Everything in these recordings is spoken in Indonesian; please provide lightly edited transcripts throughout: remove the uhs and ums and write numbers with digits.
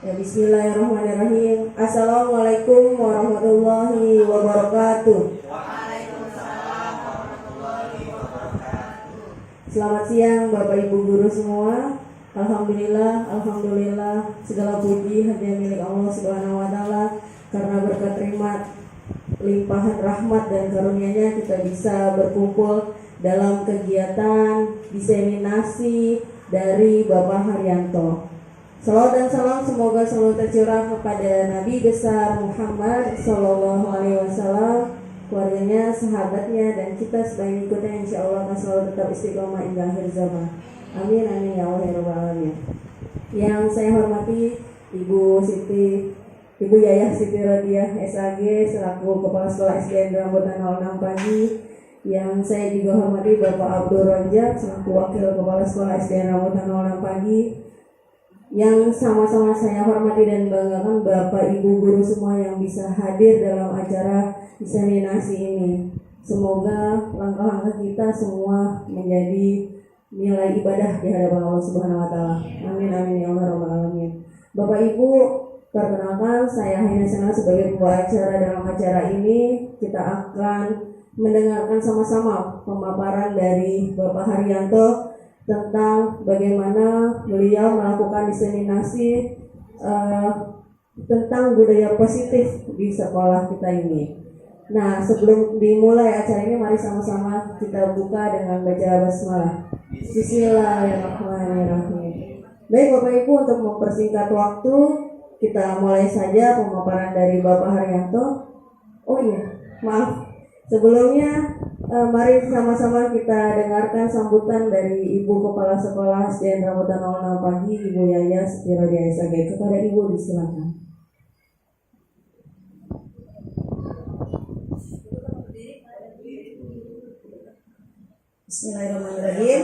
Ya, bismillahirrahmanirrahim. Assalamualaikum warahmatullahi wabarakatuh. Selamat siang Bapak Ibu guru semua. Alhamdulillah segala puji hanya milik Allah Subhanahu wa taala, karena berkat nikmat limpahan rahmat dan karunia-Nya kita bisa berkumpul dalam kegiatan diseminasi dari Bapak Haryanto. Salawat dan salam semoga selalu tercurah kepada Nabi besar Muhammad Sallallahu Alaihi Wasallam, keluarganya, sahabatnya, dan kita sebagai ikutnya insya Allah akan selalu tetap istiqomah hingga akhir zaman. Amin amin ya Allah ya Rabbal alamin. Yang saya hormati Ibu Yayah Siti Rodiah SAG selaku Kepala Sekolah SDN Rambutan 06 Pagi. Yang saya juga hormati Bapak Abdul Rojak selaku Wakil Kepala Sekolah SDN Rambutan 06 Pagi. Yang sama-sama saya hormati dan banggakan Bapak Ibu guru semua yang bisa hadir dalam acara diseminasi ini. Semoga langkah-langkah kita semua menjadi nilai ibadah di hadapan Allah Subhanahu wa taala. Amin amin ya Allah rabbal alamin. Bapak Ibu, perkenalkan saya Hina Sena sebagai pembawa acara. Dalam acara ini kita akan mendengarkan sama-sama pemaparan dari Bapak Haryanto tentang bagaimana beliau melakukan diseminasi tentang budaya positif di sekolah kita ini. Nah, sebelum dimulai acara ini, mari sama-sama kita buka dengan baca basmalah. Bismillahirrahmanirrahim. Baik Bapak Ibu, untuk mempersingkat waktu, kita mulai saja pemaparan dari Bapak Haryanto. Oh iya, maaf. Sebelumnya, mari sama-sama kita dengarkan sambutan dari Ibu Kepala Sekolah SDN Rambutan 06 Pagi, Ibu Yayah Siti Rodiah SAG. Kepada Ibu disilakan. Bismillahirrahmanirrahim.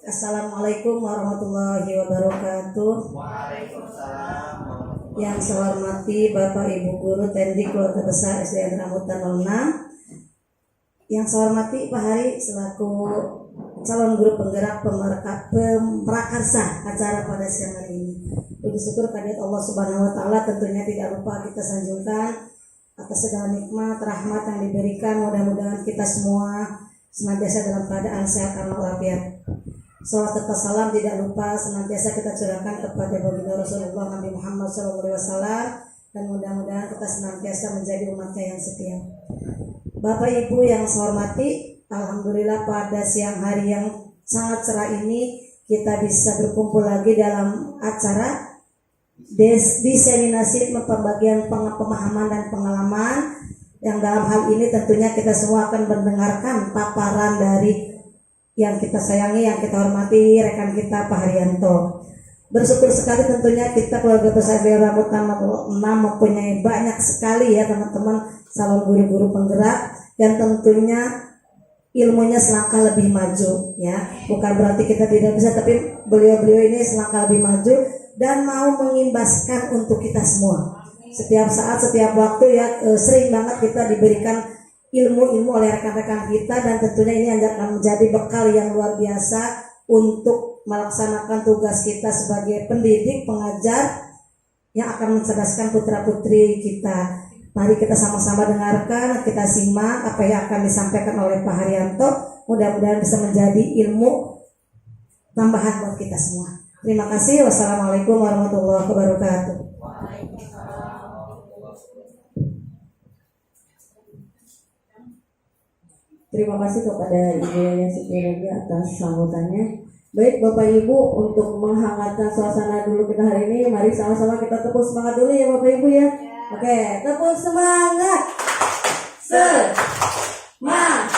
Assalamualaikum warahmatullahi wabarakatuh. Yang saya hormati Bapak Ibu Guru TNI Keluarga Besar SDN Rambutan 06. Yang saya hormati Pak Hari selaku calon guru penggerak pemrakarsa acara pada siang hari ini. Puji syukur kehadirat Allah Subhanahu wa taala, tentunya tidak lupa kita sanjungkan atas segala nikmat rahmat yang diberikan. Mudah-mudahan kita semua senantiasa dalam keadaan sehat walafiat. Salawat serta salam tidak lupa senantiasa kita curahkan kepada baginda Rasulullah Nabi Muhammad SAW, dan mudah-mudahan kita senantiasa menjadi umatnya yang setia. Bapak Ibu yang saya hormati, alhamdulillah pada siang hari yang sangat cerah ini kita bisa berkumpul lagi dalam acara diseminasi pembagian pemahaman dan pengalaman, yang dalam hal ini tentunya kita semua akan mendengarkan paparan dari yang kita sayangi, yang kita hormati, rekan kita Pak Haryanto. Bersyukur sekali tentunya kita keluarga besar SDN Rambutan 06 mempunyai banyak sekali ya teman-teman calon guru-guru penggerak, dan tentunya ilmunya selangkah lebih maju ya. Bukan berarti kita tidak bisa, tapi beliau-beliau ini selangkah lebih maju dan mau mengimbaskan untuk kita semua. Setiap saat, setiap waktu ya, sering banget kita diberikan ilmu-ilmu oleh rekan-rekan kita, dan tentunya ini akan menjadi bekal yang luar biasa untuk melaksanakan tugas kita sebagai pendidik, pengajar yang akan mencerdaskan putra-putri kita. Mari kita sama-sama dengarkan, kita simak apa yang akan disampaikan oleh Pak Haryanto. Mudah-mudahan bisa menjadi ilmu tambahan buat kita semua. Terima kasih. Wassalamualaikum warahmatullahi wabarakatuh. Terima kasih kepada Ibu Yayah Siti Rodiah atas sambutannya. Baik Bapak Ibu, untuk menghangatkan suasana dulu kita hari ini, mari sama-sama kita tepuk semangat dulu ya Bapak Ibu ya. Oke, tepuk semangat. Semangat.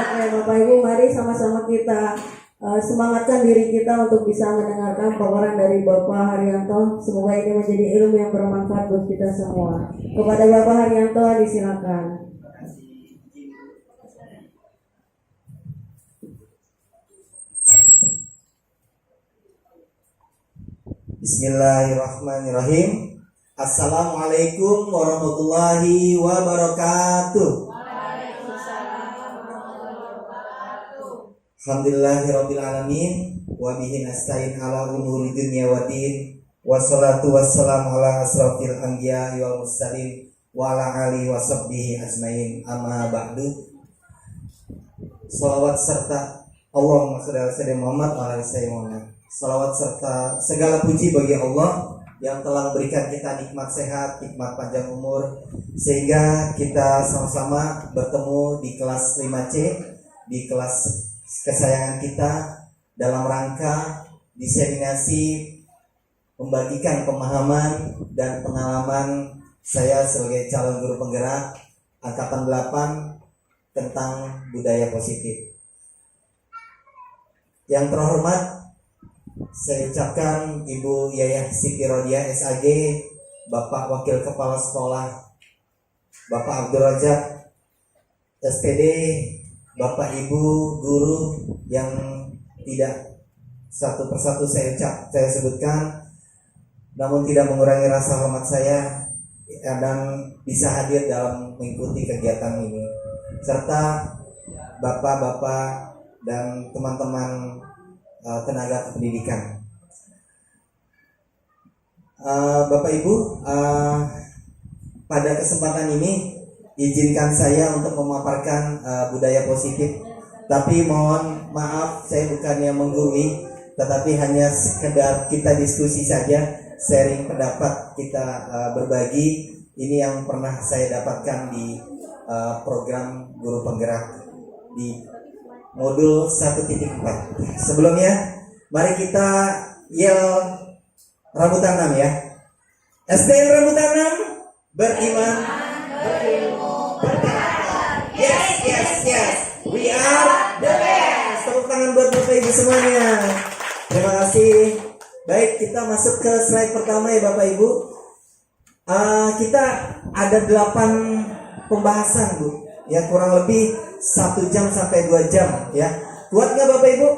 Oke Bapak Ibu, mari sama-sama kita semangatkan diri kita untuk bisa mendengarkan paparan dari Bapak Haryanto. Semoga ini menjadi ilmu yang bermanfaat buat kita semua. Kepada Bapak Haryanto disilakan. Bismillahirrahmanirrahim. Assalamualaikum warahmatullahi wabarakatuh. Alhamdulillahirabbil alamin. wa bihi nasta'in ala umuri dunya waddin. Wassalatu wassalamu ala asrafil anbiya'i wal mursalin wa ala alihi wa sahbihi ajmain. Amma ba'du. Salawat serta Allahumma shalli ala sayyidina Muhammad wa ala sayyidina Muhammad. Salawat serta segala puji bagi Allah yang telah memberikan kita nikmat sehat, nikmat panjang umur, sehingga kita sama-sama bertemu di kelas 5C, di kelas kesayangan kita, dalam rangka diseminasi membagikan pemahaman dan pengalaman saya sebagai calon guru penggerak angkatan 8 tentang budaya positif. Yang terhormat, saya ucapkan Ibu Yayah Siti Rodia SAG, Bapak Wakil Kepala Sekolah, Bapak Abdul Rajab SPD, Bapak Ibu guru yang tidak satu persatu saya sebutkan, namun tidak mengurangi rasa hormat saya dan bisa hadir dalam mengikuti kegiatan ini, serta bapak-bapak dan teman-teman tenaga pendidikan. Bapak Ibu, pada kesempatan ini izinkan saya untuk memaparkan budaya positif. Tapi mohon maaf, saya bukannya menggurui, tetapi hanya sekedar kita diskusi saja, sharing pendapat, kita berbagi. Ini yang pernah saya dapatkan di program guru penggerak di modul 1.4. Sebelumnya, mari kita yel rambutan 6 ya. SDN rambutan 6, beriman, berilmu, berkarakter. Yes. We are the best. Tepuk tangan buat Bapak Ibu semuanya. Terima kasih. Baik, kita masuk ke slide pertama ya Bapak Ibu. Kita ada 8 pembahasan Bu. Ya, kurang lebih 1 jam sampai 2 jam ya. Kuat nggak Bapak Ibu?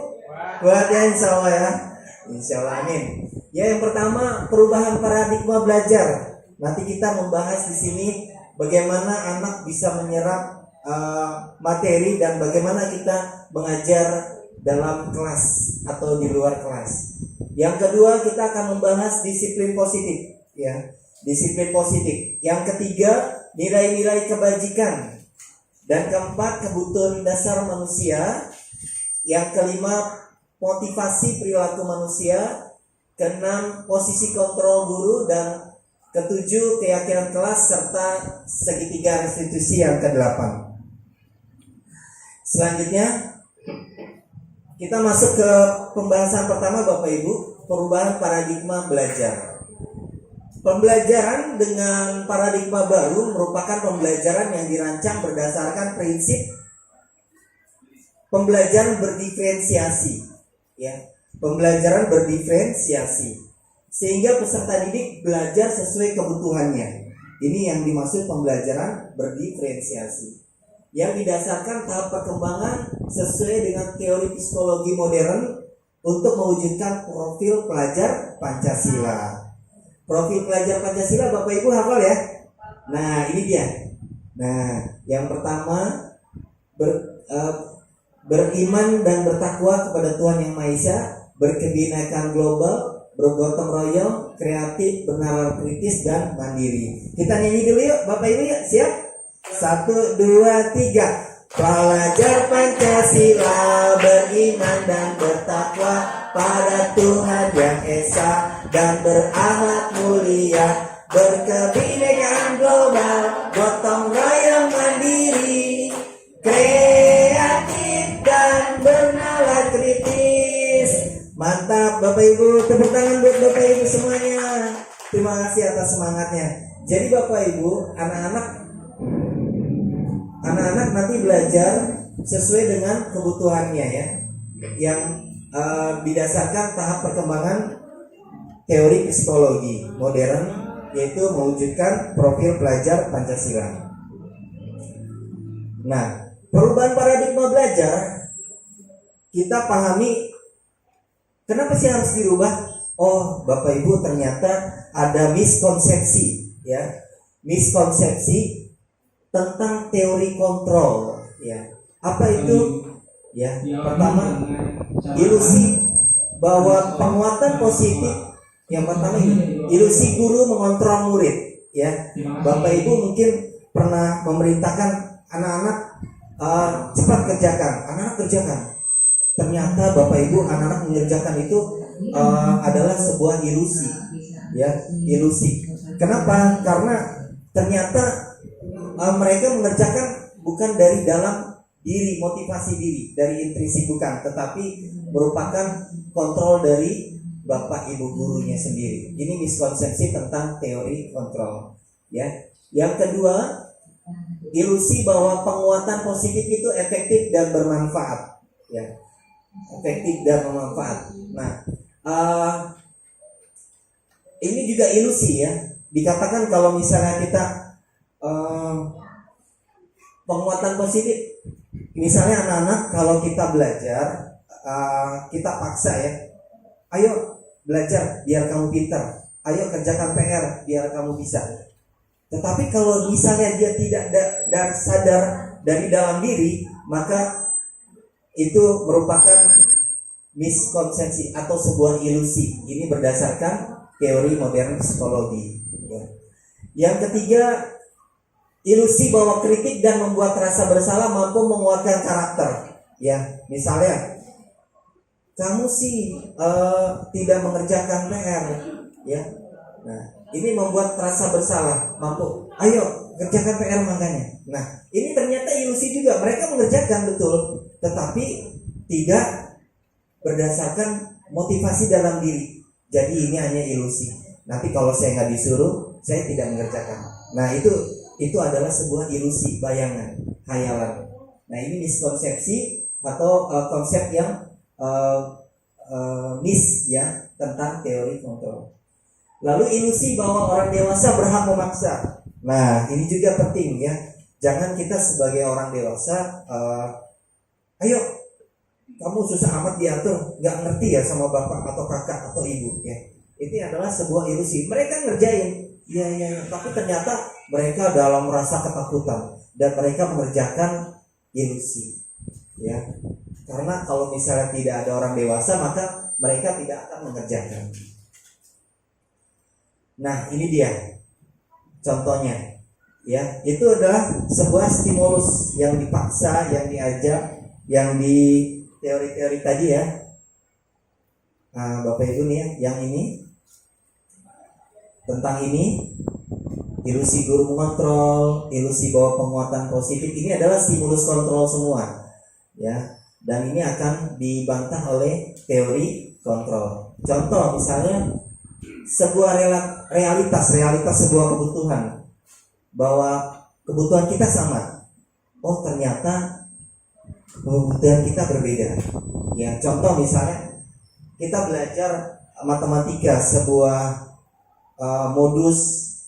Kuat ya, insya Allah ya. Insya Allah, amin. Ya, yang pertama perubahan paradigma belajar. Nanti kita membahas di sini bagaimana anak bisa menyerap materi dan bagaimana kita mengajar dalam kelas atau di luar kelas. Yang kedua, kita akan membahas disiplin positif ya. Disiplin positif. Yang ketiga, nilai-nilai kebajikan. Dan keempat, kebutuhan dasar manusia. Yang kelima, motivasi perilaku manusia. Keenam, posisi kontrol guru. Dan ketujuh, keyakinan kelas serta segitiga restitusi yang kedelapan. Selanjutnya, kita masuk ke pembahasan pertama Bapak Ibu, perubahan paradigma belajar. Pembelajaran dengan paradigma baru merupakan pembelajaran yang dirancang berdasarkan prinsip pembelajaran berdiferensiasi, ya. Pembelajaran berdiferensiasi sehingga peserta didik belajar sesuai kebutuhannya. Ini yang dimaksud pembelajaran berdiferensiasi, yang didasarkan tahap perkembangan sesuai dengan teori psikologi modern untuk mewujudkan profil pelajar Pancasila. Profil pelajar Pancasila Bapak Ibu hafal ya? Nah, ini dia. Nah, yang pertama beriman dan bertakwa kepada Tuhan Yang Maha Esa, berkebinekaan global, bergotong royong, kreatif, bernalar kritis dan mandiri. Kita nyanyi dulu yuk Bapak Ibu ya, siap? 1, 2, 3. Pelajar Pancasila beriman dan bertakwa pada Tuhan Yang Esa dan berakhlak mulia, berkebinekaan global, gotong royong mandiri, kreatif dan bernalar kritis. Mantap Bapak Ibu, tepuk tangan buat Bapak Ibu semuanya. Terima kasih atas semangatnya. Jadi Bapak Ibu, anak-anak nanti belajar sesuai dengan kebutuhannya ya, yang didasarkan tahap perkembangan teori psikologi modern, yaitu mewujudkan profil pelajar Pancasila. Nah, perubahan paradigma belajar kita pahami kenapa sih harus dirubah. Oh Bapak Ibu, ternyata ada miskonsepsi ya, miskonsepsi tentang teori kontrol ya. Apa itu? Ya, pertama, ilusi bahwa penguatan positif yang pertama ini ilusi guru mengontrol murid, ya. Bapak Ibu mungkin pernah memerintahkan anak-anak cepat kerjakan, anak-anak kerjakan. Ternyata Bapak Ibu anak-anak mengerjakan itu adalah sebuah ilusi, ya, ilusi. Kenapa? Karena ternyata mereka mengerjakan bukan dari dalam diri, motivasi diri, dari intrinsik bukan, tetapi merupakan kontrol dari Bapak Ibu gurunya sendiri. Ini miskonsepsi tentang teori kontrol, ya. Yang kedua, ilusi bahwa penguatan positif itu efektif dan bermanfaat, ya. Efektif dan bermanfaat. Nah, ini juga ilusi, ya. Dikatakan kalau misalnya kita penguatan positif, misalnya anak-anak kalau kita belajar, kita paksa, ya, ayo belajar biar kamu pintar, ayo kerjakan PR biar kamu bisa. Tetapi kalau misalnya dia tidak sadar dari dalam diri, maka itu merupakan miskonsepsi atau sebuah ilusi. Ini berdasarkan teori modern psikologi, ya. Yang ketiga, ilusi bahwa kritik dan membuat rasa bersalah mampu menguatkan karakter, ya. Misalnya kamu sih tidak mengerjakan PR, ya. Nah, ini membuat rasa bersalah, mampu. Ayo kerjakan PR makanya. Nah, ini ternyata ilusi juga. Mereka mengerjakan betul, tetapi tidak berdasarkan motivasi dalam diri. Jadi ini hanya ilusi. Nanti kalau saya nggak disuruh, saya tidak mengerjakan. Nah, itu adalah sebuah ilusi, bayangan, khayalan. Nah, ini miskonsepsi atau konsep yang ya, tentang teori kontrol. Lalu ilusi bahwa orang dewasa berhak memaksa. Nah, ini juga penting, ya. Jangan kita sebagai orang dewasa, ayo kamu susah amat diatur, nggak ngerti ya sama bapak atau kakak atau ibu, ya. Ini adalah sebuah ilusi. Mereka ngerjain, ya, tapi ternyata mereka dalam rasa ketakutan dan mereka mengerjakan ilusi, ya. Karena kalau misalnya tidak ada orang dewasa, maka mereka tidak akan mengerjakan. Nah, ini dia contohnya, ya. Itu adalah sebuah stimulus yang dipaksa, yang diajak, yang di teori-teori tadi, ya. Nah, Bapak Ibu nih, ya, yang ini tentang ini, ilusi guru mengontrol, ilusi bahwa penguatan positif, ini adalah stimulus kontrol semua, ya. Dan ini akan dibantah oleh teori kontrol. Contoh misalnya sebuah realitas sebuah kebutuhan, bahwa kebutuhan kita sama. Oh, ternyata kebutuhan kita berbeda. Ya, contoh misalnya kita belajar matematika, sebuah modus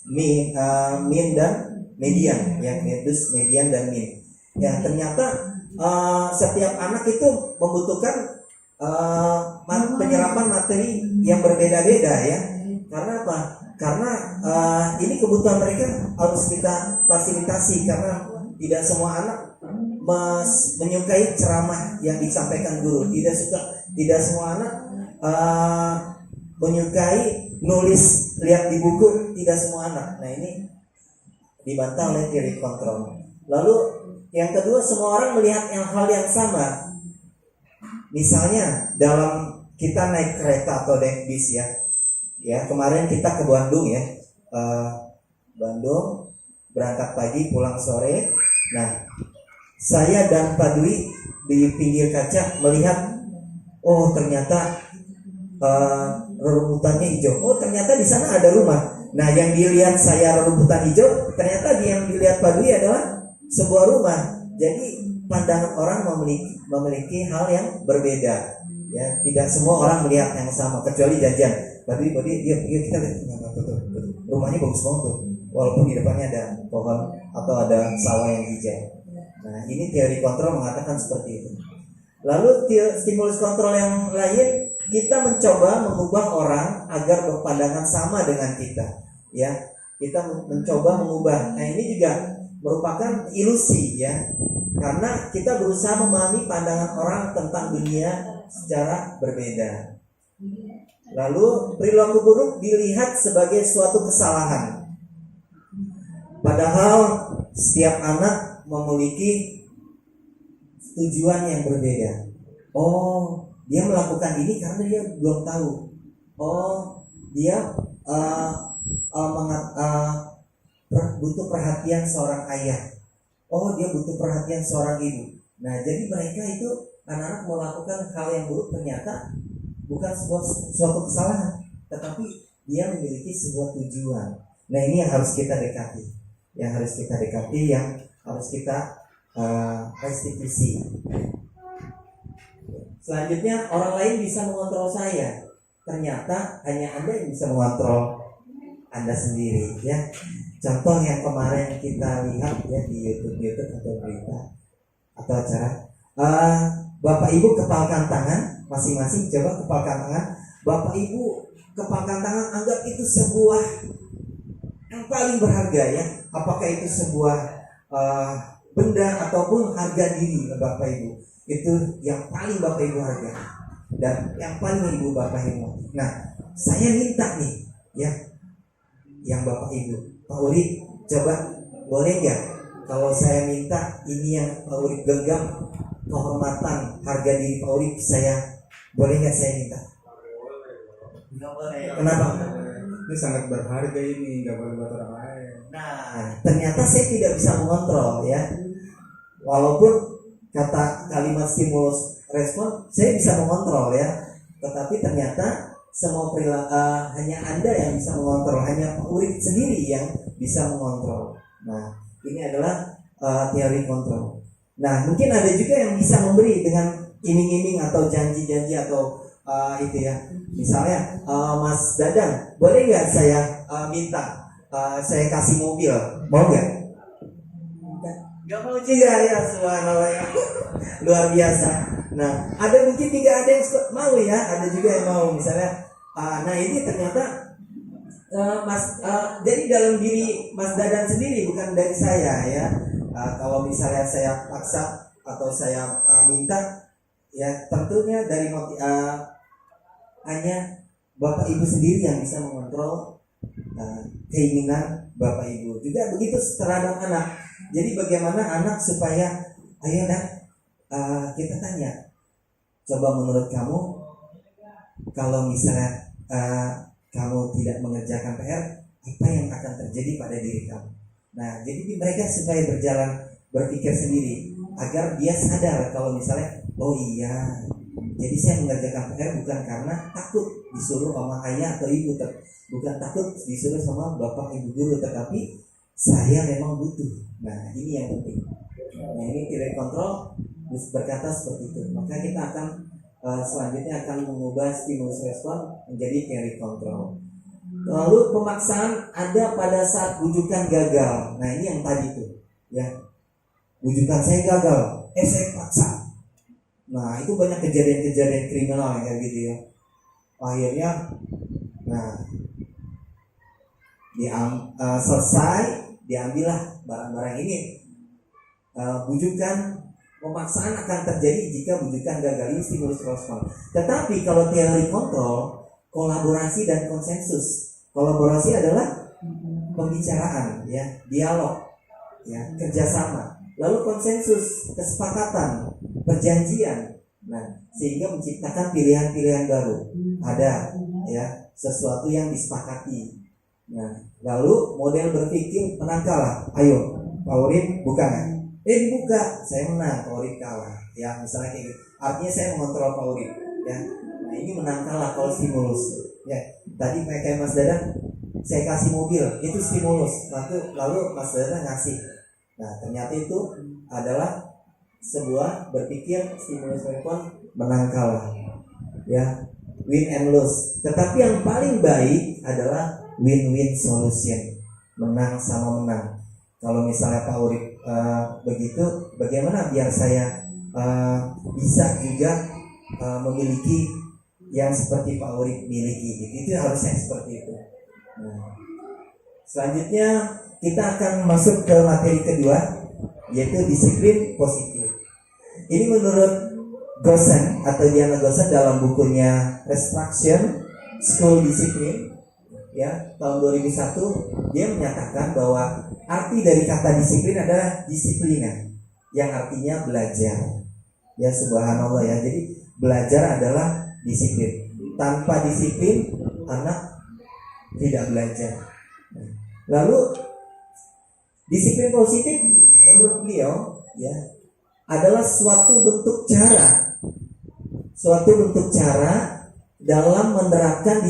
min dan median, ya, modus, median dan min. Ya, ternyata setiap anak itu membutuhkan penyerapan materi yang berbeda-beda, ya. Karena apa? Karena ini kebutuhan mereka harus kita fasilitasi, karena tidak semua anak menyukai ceramah yang disampaikan guru. Tidak semua anak menyukai nulis, lihat di buku. Tidak semua anak. Nah, ini dibantah oleh teori kontrol. Lalu yang kedua, semua orang melihat hal yang sama. Misalnya dalam kita naik kereta atau naik bis, ya. Ya, kemarin kita ke Bandung, ya. Bandung, berangkat pagi, pulang sore. Nah, saya dan Pak Dwi di pinggir kaca melihat, oh ternyata rerumputannya hijau. Oh, ternyata di sana ada rumah. Nah, yang dilihat saya rerumputan hijau, ternyata yang dilihat Pak Dwi adalah sebuah rumah. Jadi pandangan orang memiliki hal yang berbeda, ya. Tidak semua orang melihat yang sama, kecuali jajan. Tadi dia kita lihat rumahnya bagus banget tuh, walaupun di depannya ada pohon atau ada sawah yang hijau. Nah, ini teori kontrol mengatakan seperti itu. Lalu stimulus kontrol yang lain, kita mencoba mengubah orang agar berpandangan sama dengan kita, ya. Kita mencoba mengubah. Nah, ini juga merupakan ilusi, ya. Karena kita berusaha memahami pandangan orang tentang dunia secara berbeda. Lalu perilaku buruk dilihat sebagai suatu kesalahan. Padahal setiap anak memiliki tujuan yang berbeda. Oh, dia melakukan ini karena dia belum tahu. Oh, dia butuh perhatian seorang ayah. Oh, dia butuh perhatian seorang ibu. Nah, jadi mereka itu anak-anak melakukan hal yang buruk ternyata bukan suatu kesalahan, tetapi dia memiliki sebuah tujuan. Nah, ini yang harus kita dekati, yang harus kita restitusi. Selanjutnya, orang lain bisa mengontrol saya. Ternyata hanya Anda yang bisa mengontrol Anda sendiri, ya. Contoh yang kemarin kita lihat ya di YouTube atau berita atau acara, Bapak Ibu kepalkan tangan masing-masing, coba kepalkan tangan. Bapak Ibu kepalkan tangan, anggap itu sebuah yang paling berharga, ya. Apakah itu sebuah benda ataupun harga diri Bapak Ibu, itu yang paling Bapak Ibu harga dan yang paling Ibu Bapak Ibu. Nah, saya minta nih, ya, yang Bapak Ibu, Pak Urip, coba boleh nggak kalau saya minta ini yang Pak Urip genggam, kehormatan harga diri Pak Urip, saya boleh nggak saya minta? Nggak boleh. Kenapa? Ini sangat berharga, ini nggak boleh buat orang lain. Nah, ternyata saya tidak bisa mengontrol, ya. Walaupun kata kalimat stimulus respon saya bisa mengontrol, ya. Tetapi ternyata semua perilaku hanya Anda yang bisa mengontrol, hanya Pak Urip sendiri yang bisa mengontrol. Nah, ini adalah teori kontrol. Nah, mungkin ada juga yang bisa memberi dengan iming-iming atau janji-janji atau itu, ya. Misalnya Mas Dadang, boleh nggak saya minta saya kasih mobil, mau nggak? Nggak mau juga, ya. Subhanallah, ya. Luar biasa. Nah, ada mungkin tidak ada yang mau, ya, ada juga yang mau. Misalnya, nah ini ternyata jadi dalam diri Mas Dadan sendiri, bukan dari saya, ya. Kalau misalnya saya paksa atau saya minta, ya tentunya dari hanya Bapak Ibu sendiri yang bisa mengontrol keinginan Bapak Ibu. Juga begitu terhadap anak. Jadi bagaimana anak supaya, ayo nak, kita tanya, coba menurut kamu kalau misalnya kamu tidak mengerjakan PR, apa yang akan terjadi pada diri kamu? Nah, jadi mereka supaya berpikir sendiri agar dia sadar kalau misalnya, oh iya, jadi saya mengerjakan PR bukan karena takut disuruh sama ayah atau ibu, bukan takut disuruh sama bapak ibu guru, tetapi saya memang butuh. Nah, ini yang penting. Nah, ini teori kontrol berkata seperti itu. Maka kita akan selanjutnya akan mengubah stimulus respon menjadi teori kontrol. Lalu pemaksaan ada pada saat bujukan gagal. Nah, ini yang tadi tuh, ya. Bujukan saya gagal, saya paksa. Nah, itu banyak kejadian-kejadian kriminal yang kayak gitu, ya. Akhirnya, nah, selesai, diambillah barang-barang ini. Bujukan pemaksaan akan terjadi jika bujukan gagal, ini stimulus respon. Tetapi kalau teori kontrol, kolaborasi dan konsensus. Kolaborasi adalah pembicaraan, ya, dialog, ya, kerjasama. Lalu konsensus, kesepakatan, perjanjian. Nah, sehingga menciptakan pilihan-pilihan baru. Ada, ya, sesuatu yang disepakati. Nah, lalu model berpikir menang kalah. Ayo, Pak Urip buka nggak? Dibuka, saya menang, Pak Urip kalah. Ya, misalnya kayak gitu. Artinya saya mengontrol Pak Urip, ya. Nah, ini menang kalah kalau stimulus. Ya, tadi kayak Mas Dadang, saya kasih mobil, itu stimulus. Lalu Mas Dadang ngasih. Nah, ternyata itu adalah sebuah berpikir stimulus respon menang kalah, ya, win and lose. Tetapi yang paling baik adalah win-win solution, menang sama menang. Kalau misalnya Pak Urip begitu, bagaimana biar saya bisa juga memiliki yang seperti Pak Urip miliki, gitu. Itu harusnya seperti itu. Nah, selanjutnya kita akan masuk ke materi kedua, yaitu disiplin positif. Ini menurut Gosen atau Diana Gosen dalam bukunya Restruction School Discipline ya tahun 2001, dia menyatakan bahwa arti dari kata disiplin adalah disiplina yang artinya belajar. Ya subhanallah ya. Jadi belajar adalah disiplin. Tanpa disiplin anak tidak belajar. Lalu disiplin positif menurut beliau ya adalah suatu bentuk cara dalam menerapkan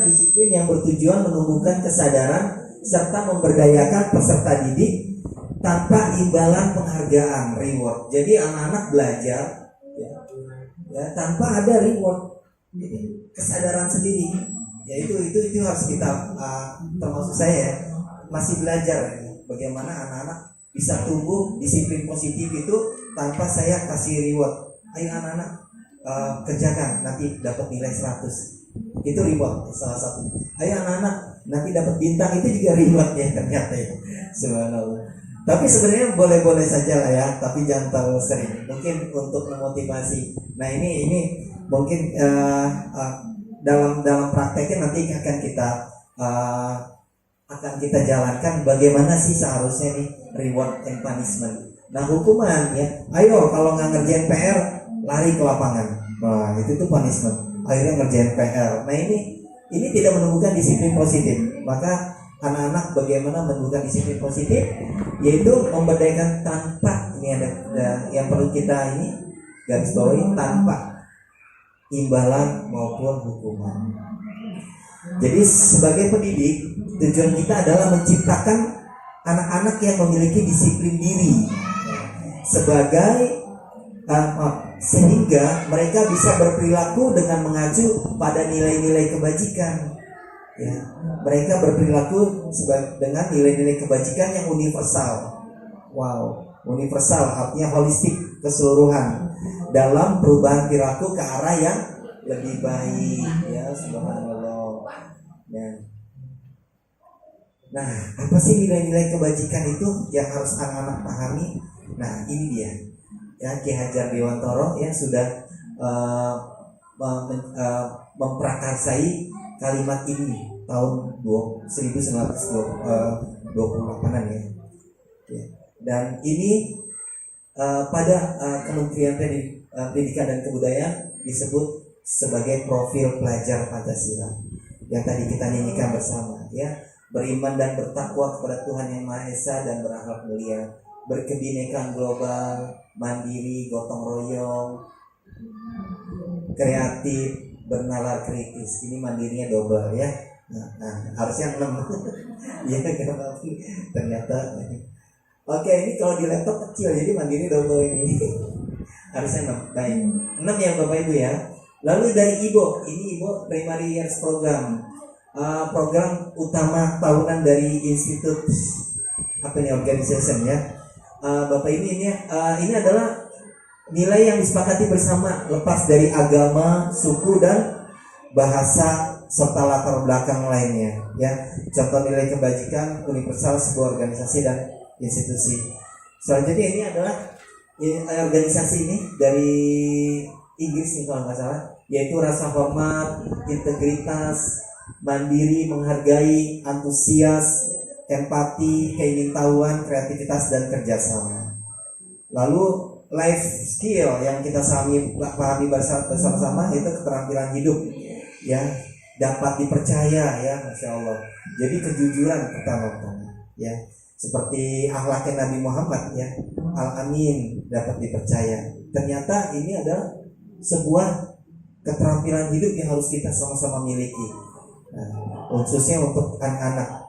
disiplin yang bertujuan menumbuhkan kesadaran serta memberdayakan peserta didik tanpa imbalan penghargaan reward. Jadi anak-anak belajar ya tanpa ada reward, jadi kesadaran sendiri. Ya itu harus kita termasuk saya masih belajar bagaimana anak-anak bisa tumbuh disiplin positif itu tanpa saya kasih reward. Ayo anak-anak kerjakan, nanti dapat nilai 100. Itu reward salah satu. Ayo anak-anak nanti dapat bintang, itu juga reward ya ternyata ya. Subhanallah. Tapi sebenarnya boleh-boleh saja lah ya, tapi jangan terlalu sering. Mungkin untuk memotivasi. Nah ini mungkin dalam prakteknya nanti akan kita jalankan bagaimana sih seharusnya nih reward and punishment. Nah hukuman ya, ayo kalau nggak ngerjain PR lari ke lapangan. Nah itu tuh punishment. Akhirnya ngerjain PR. Nah ini tidak menumbuhkan disiplin positif. Maka anak-anak bagaimana menumbuhkan disiplin positif, yaitu memberdayakan tanpa, ini ada yang perlu kita ini garis bawahi, tanpa imbalan maupun hukuman. Jadi sebagai pendidik, tujuan kita adalah menciptakan anak-anak yang memiliki disiplin diri sehingga mereka bisa berperilaku dengan mengacu pada nilai-nilai kebajikan. Ya, mereka berperilaku dengan nilai-nilai kebajikan yang universal. Wow, universal artinya holistik, keseluruhan dalam perubahan perilaku ke arah yang lebih baik. Ya, subhanallah. Nah, apa sih nilai-nilai kebajikan itu yang harus anak-anak pahami? Nah, ini dia. Ya, Ki Hajar Dewantoro yang sudah memprakarsai kalimat ini tahun 1928-an ya. Dan ini pada Kementerian Pendidikan dan Kebudayaan disebut sebagai profil pelajar Pancasila yang tadi kita nyanyikan bersama ya. Beriman dan bertakwa kepada Tuhan Yang Maha Esa dan berakhlak mulia, berkebinekaan global, mandiri, gotong royong, kreatif, bernalar kritis. Ini mandirinya double ya. Nah harusnya 6. Ya ternyata. Oke, ini kalau di laptop kecil, jadi mandiri double ini. Harusnya 6. Baik, 6 ya Bapak Ibu ya. Lalu dari IBO, ini IBO Primary Years Program, program utama tahunan dari Institut Organization ya. Bapak ini adalah nilai yang disepakati bersama lepas dari agama, suku dan bahasa serta latar belakang lainnya ya. Contoh nilai kebajikan universal sebuah organisasi dan institusi. Selanjutnya ini adalah organisasi ini dari Inggris nih kalau nggak salah, yaitu rasa hormat, integritas, mandiri, menghargai, antusias, empati, keingintahuan, kreativitas dan kerjasama. Lalu life skill yang kita pahami bersama-sama itu keterampilan hidup ya, dapat dipercaya ya, Masya Allah. Jadi kejujuran pertama-tama ya, seperti akhlaknya Nabi Muhammad ya, Al-Amin, dapat dipercaya. Ternyata ini adalah sebuah keterampilan hidup yang harus kita sama-sama miliki. Nah, khususnya untuk anak-anak.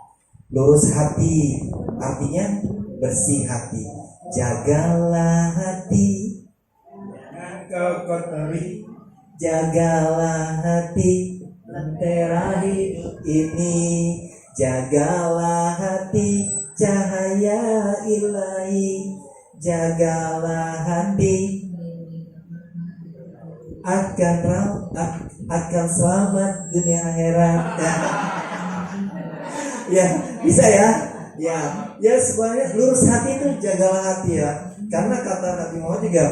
Lurus hati artinya bersih hati. Jagalah hati, Jangan kau kotori. jagalah hati, lentera hidup ini. Jagalah hati, cahaya ilahi. Jagalah hati, akan selamat dunia akhirat. Ya, bisa ya. Ya sebenarnya lurus hati itu jagalah hati ya. Karena kata Nabi Muhammad juga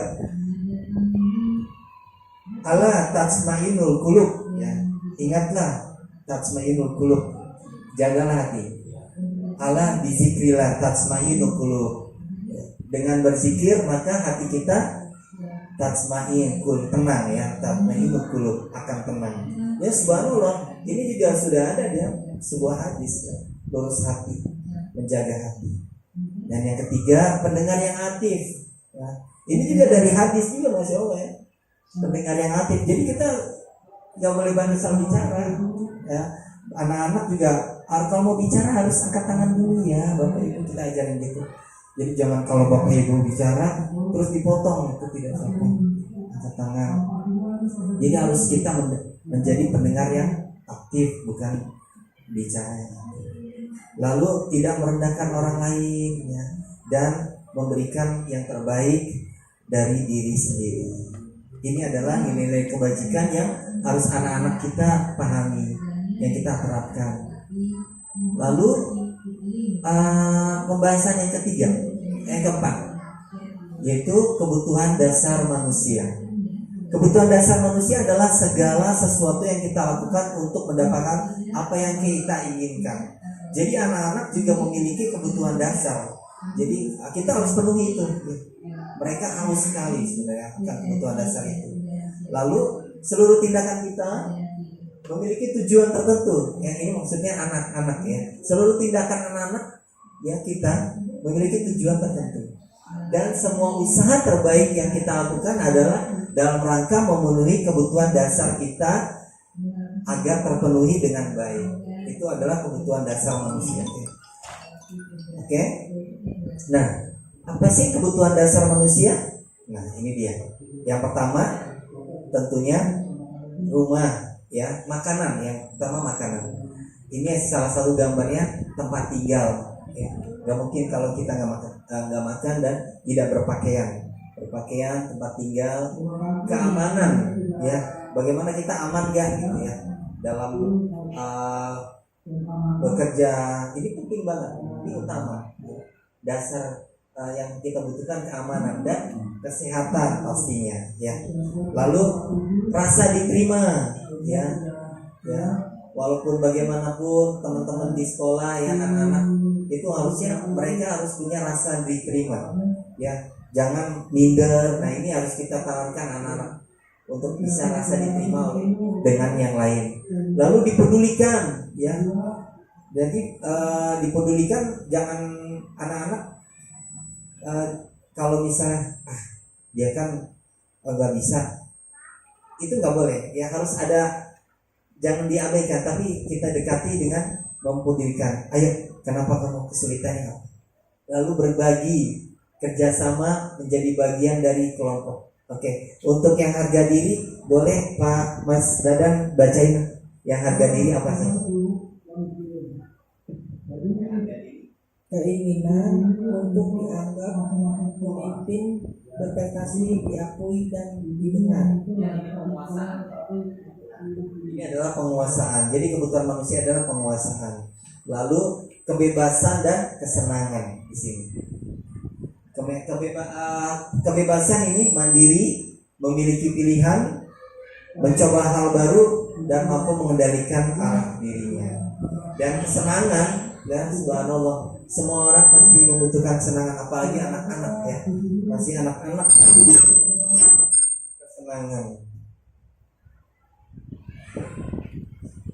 ala tatmainul qulub, ya. Ingatlah tatmainul qulub. Jagalah hati. Ala bizikrillah tatmainul qulub. Dengan berzikir maka hati kita tatmain, tenang ya, tatmainul qulub, akan tenang. Ya subhanallah, ini juga sudah ada ya sebuah hadis ya, lurus hati, menjaga hati. Dan yang ketiga, pendengar yang aktif. Ya. Ini juga dari hadis juga, masya Allah ya, pendengar yang aktif. Jadi kita nggak boleh banyak bicara. Ya. Anak-anak juga kalau mau bicara harus angkat tangan dulu ya, bapak ibu kita ajarin gitu. Jadi jangan kalau bapak ibu bicara terus dipotong, itu tidak sopan. Angkat tangan. Jadi harus kita menjadi pendengar yang aktif, bukan bicara yang aktif. Lalu tidak merendahkan orang lain ya, dan memberikan yang terbaik dari diri sendiri. Ini adalah nilai-nilai kebajikan yang harus anak-anak kita pahami, yang kita terapkan. Lalu pembahasan yang ketiga, yang keempat, yaitu kebutuhan dasar manusia. Kebutuhan dasar manusia adalah segala sesuatu yang kita lakukan untuk mendapatkan apa yang kita inginkan. Jadi anak-anak juga memiliki kebutuhan dasar. Jadi kita harus penuhi itu. Mereka haus sekali sebenarnya akan kebutuhan dasar itu. Lalu seluruh tindakan kita memiliki tujuan tertentu. Yang ini maksudnya anak-anak ya. Seluruh tindakan anak-anak ya kita memiliki tujuan tertentu. Dan semua usaha terbaik yang kita lakukan adalah dalam rangka memenuhi kebutuhan dasar kita agar terpenuhi dengan baik. Itu adalah kebutuhan dasar manusia. Oke? Nah, apa sih kebutuhan dasar manusia? Nah, ini dia. Yang pertama tentunya rumah, ya, makanan. Yang pertama makanan. Ini salah satu gambarnya tempat tinggal. Ya. Gak mungkin kalau kita nggak makan dan tidak berpakaian. Berpakaian, tempat tinggal, keamanan, ya. Bagaimana kita aman gak gitu ya dalam bekerja, ini penting banget, ini utama. Dasar yang kita butuhkan keamanan dan kesehatan pastinya, ya. Lalu rasa diterima, ya. Walaupun bagaimanapun teman-teman di sekolah ya, anak-anak itu harusnya mereka harus punya rasa diterima, ya. Jangan minder. Nah, ini harus kita tanamkan anak-anak untuk bisa rasa diterima dengan yang lain. Lalu dipedulikan, ya. Jadi dipedulikan, jangan anak-anak kalau misalnya dia kan nggak bisa, itu nggak boleh. Ya harus ada, jangan diabaikan, tapi kita dekati dengan mempedulikan. Ayo, kenapa kamu kesulitan ya? Lalu berbagi, kerjasama menjadi bagian dari kelompok. Oke, untuk yang harga diri boleh Pak Mas Dadan bacain yang harga diri apa sih? Keinginan untuk dianggap pemimpin, berprestasi, diakui dan didengar. Ini adalah penguasaan. Jadi kebutuhan manusia adalah penguasaan. Lalu kebebasan dan kesenangan di sini. Kebebasan ini mandiri, memiliki pilihan, mencoba hal baru dan mampu mengendalikan arah dirinya. Dan kesenangan, dan subhanallah, semua orang pasti membutuhkan kesenangan, apalagi anak-anak ya. Masih anak-anak kesenangan.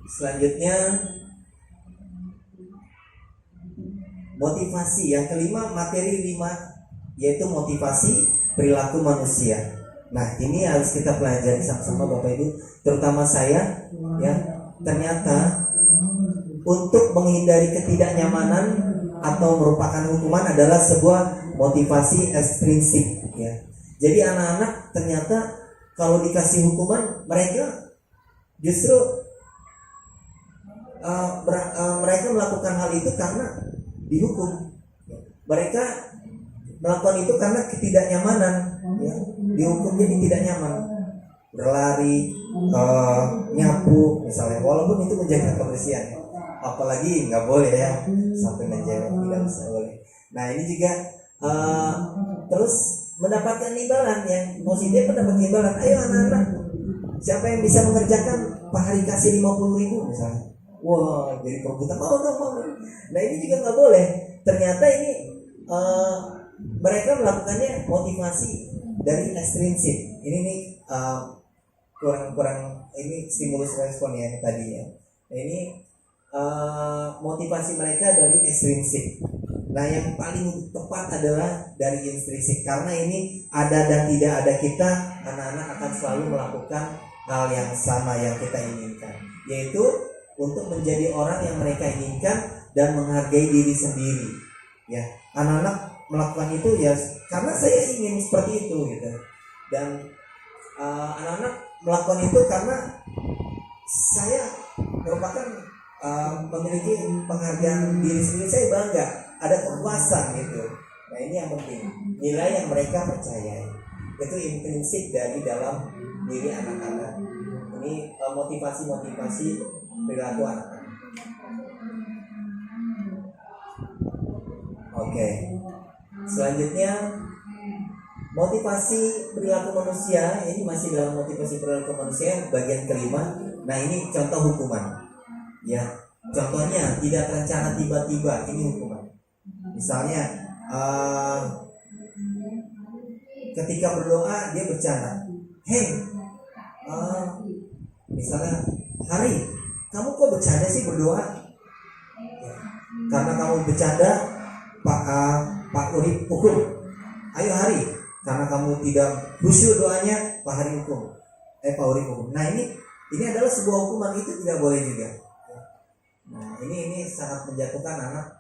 Selanjutnya motivasi. Yang kelima, materi 5, yaitu motivasi perilaku manusia. Nah, ini harus kita pelajari sama-sama Bapak Ibu, terutama saya ya. Ternyata untuk menghindari ketidaknyamanan atau merupakan hukuman adalah sebuah motivasi ekstrinsik ya. Jadi anak-anak ternyata kalau dikasih hukuman, mereka justru mereka melakukan hal itu karena dihukum. Mereka melakukan itu karena ketidaknyamanan ya. Dihukum jadi tidak nyaman, berlari, nyapu misalnya, walaupun itu menjaga kebersihan ya. Apalagi nggak boleh ya sampai menjaga, tidak bisa boleh. Nah ini juga terus mendapatkan imbalan yang positif, mendapat imbalan. Ayo anak-anak Siapa yang bisa mengerjakan, Pak Hari kasih 50.000 misalnya. Wah, jadi perebutan, mau. Nah ini juga nggak boleh. Ternyata ini mereka melakukannya motivasi dari ekstrinsik. Ini nih kurang ini stimulus respon ya tadi ya. Nah, ini motivasi mereka dari ekstrinsik. Nah yang paling tepat adalah dari intrinsik, karena ini ada dan tidak ada kita, anak-anak akan selalu melakukan hal yang sama yang kita inginkan, yaitu untuk menjadi orang yang mereka inginkan dan menghargai diri sendiri. Ya, anak-anak melakukan itu ya karena saya ingin seperti itu gitu. Dan anak-anak melakukan itu karena saya merupakan memiliki penghargaan diri sendiri, saya bangga, ada kepuasan gitu. Nah ini yang penting, nilai yang mereka percayai itu intrinsik dari dalam diri anak-anak. Ini motivasi perilaku anak-anak. Oke. Selanjutnya motivasi perilaku manusia, ini masih dalam motivasi perilaku manusia bagian kelima. Nah ini contoh hukuman. Ya, contohnya tidak terencana tiba-tiba, ini hukuman. Misalnya ketika berdoa dia bercanda, misalnya Hari, kamu kok bercanda sih berdoa? Ya, karena kamu bercanda, Pak Uri hukum. Ayo Hari, karena kamu tidak khusyuk doanya, Pak Hari hukum. Pak Uri hukum. Nah ini adalah sebuah hukuman, itu tidak boleh juga. Nah ini sangat menjatuhkan anak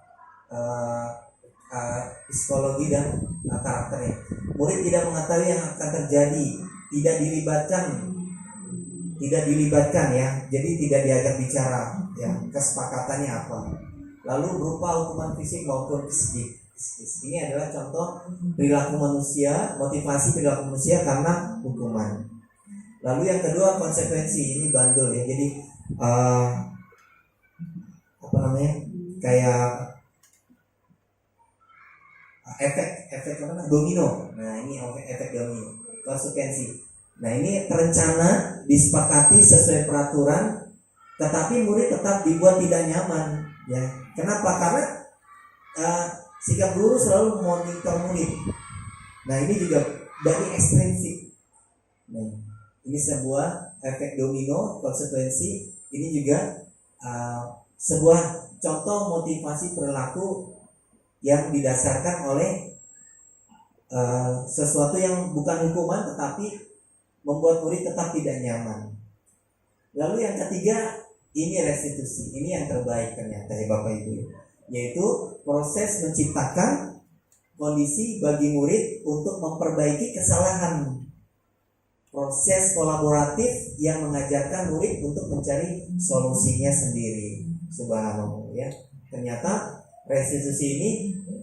psikologi dan karakternya. Murid tidak mengetahui yang akan terjadi, tidak dilibatkan ya, jadi tidak diajak bicara ya, kesepakatannya apa, lalu berupa hukuman fisik maupun psikis. Ini adalah contoh perilaku manusia, motivasi perilaku manusia karena hukuman. Lalu yang kedua konsekuensi, ini bandul ya, jadi kayak efek domino. Nah ini efek domino, konsekuensi. Nah ini terencana, disepakati sesuai peraturan, tetapi murid tetap dibuat tidak nyaman. Ya, kenapa? Karena sikap guru selalu memonitor murid. Nah ini juga dari ekstrinsik. Nah ini sebuah efek domino, konsekuensi. Ini juga sebuah contoh motivasi perilaku yang didasarkan oleh sesuatu yang bukan hukuman tetapi membuat murid tetap tidak nyaman. Lalu yang ketiga, ini restitusi. Ini yang terbaik ternyata ya Bapak Ibu, yaitu proses menciptakan kondisi bagi murid untuk memperbaiki kesalahan. Proses kolaboratif yang mengajarkan murid untuk mencari solusinya sendiri. Subhanallah ya. Ternyata restitusi ini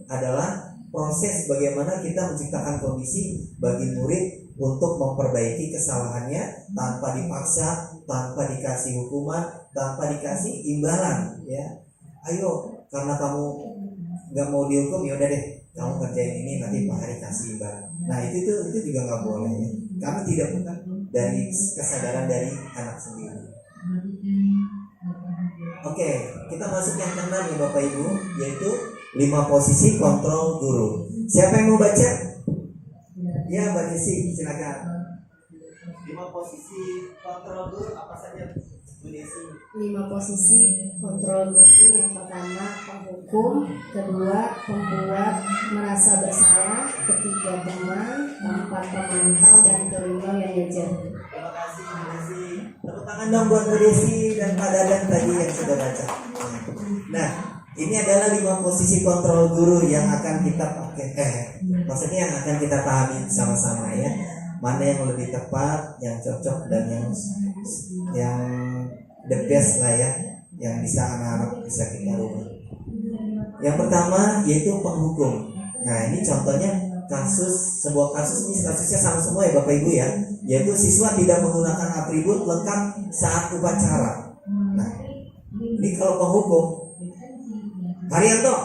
adalah proses bagaimana kita menciptakan kondisi bagi murid untuk memperbaiki kesalahannya tanpa dipaksa, tanpa dikasih hukuman, tanpa dikasih imbalan ya. Ayo, karena kamu nggak mau dihukum, ya udah deh kamu kerjain ini, nanti Pak Hari kasih imbalan. Nah itu juga nggak boleh ya. Karena tidak bukan dari kesadaran dari anak sendiri. Oke, kita masuk yang keenam ya Bapak Ibu, yaitu 5 posisi kontrol guru. Siapa yang mau baca? Ya Mbak Desi, silakan. 5 posisi kontrol guru apa saja Bu Desi? 5 posisi kontrol guru. Yang pertama penghukum, kedua pembuat merasa bersalah, ketiga teman, keempat pemantau, dan kelima manajer. Terima kasih Bu Desi. Tepuk tangan dong buat Bu Desi dan Pak Dadan tadi yang sudah baca. Nah, ini adalah 5 posisi kontrol guru yang akan kita pakai. Maksudnya yang akan kita pahami sama-sama ya. Mana yang lebih tepat, yang cocok, dan yang the best lah ya, yang bisa anak-anak bisa kita rubah. Yang pertama yaitu penghukum. Nah ini contohnya sebuah kasus, ini kasusnya sama semua ya Bapak Ibu ya, yaitu siswa tidak menggunakan atribut lengkap saat upacara. Nah ini kalau penghukum, Haryanto,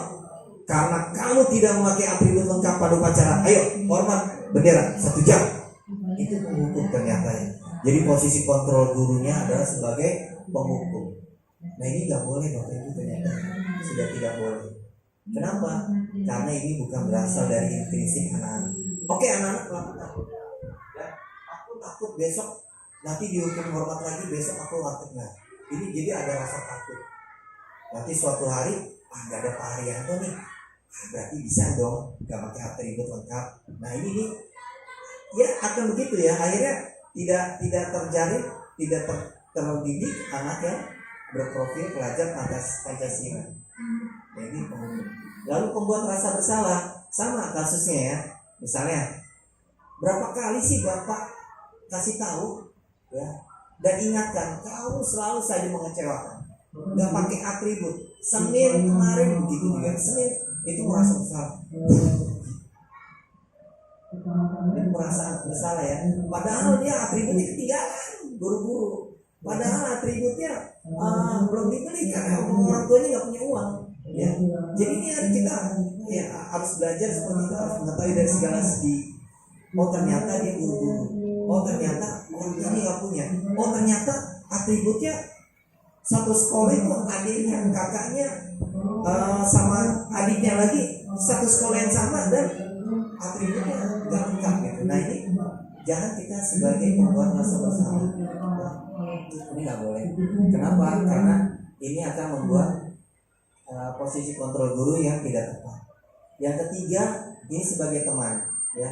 karena kamu tidak memakai atribut lengkap pada upacara, ayo hormat bendera 1 jam. Itu penghukum ternyata ya. Jadi posisi kontrol gurunya adalah sebagai penghukum. Nah ini nggak boleh Bapak Ibu, ternyata sudah tidak boleh. Kenapa? Karena ini bukan berasal dari intrinsik anak-anak. Oke, anak-anak lakukan. Ya, aku takut besok nanti dihukum hormat lagi, besok aku takut. Nah ini jadi ada rasa takut. Nanti suatu hari nggak ada Pak Haryanto nih, berarti bisa dong nggak pakai atribut lengkap. Nah ini nih ya akan begitu ya, akhirnya tidak terjalin, tidak terdidik anak yang berprofil pelajar Pancasila. Jadi lalu pembuat rasa bersalah sama kasusnya ya. Misalnya berapa kali sih Bapak kasih tahu ya dan ingatkan, kamu selalu saja mengecewakan, nggak pakai atribut. Senin kemarin begitu juga, Senin itu merasa bersalah. Itu merasa bersalah ya. Padahal dia atributnya ketinggalan, buru-buru. Padahal atributnya belum dibeli karena orang tuanya nggak punya uang. Ya. Jadi ini harus kita ya harus belajar seperti itu, harus mengetahui dari segala segi. Oh ternyata dia buru-buru. Oh ternyata orang tuanya nggak punya. Oh ternyata atributnya satu sekolah itu adiknya, kakaknya sama adiknya lagi satu sekolah yang sama dan atributnya nggak lengkap gitu. Nah ini jangan kita sebagai pembuat rasa bersalah. Ini nggak boleh. Kenapa? Karena ini akan membuat posisi kontrol guru yang tidak tepat. Yang ketiga, ini sebagai teman, ya.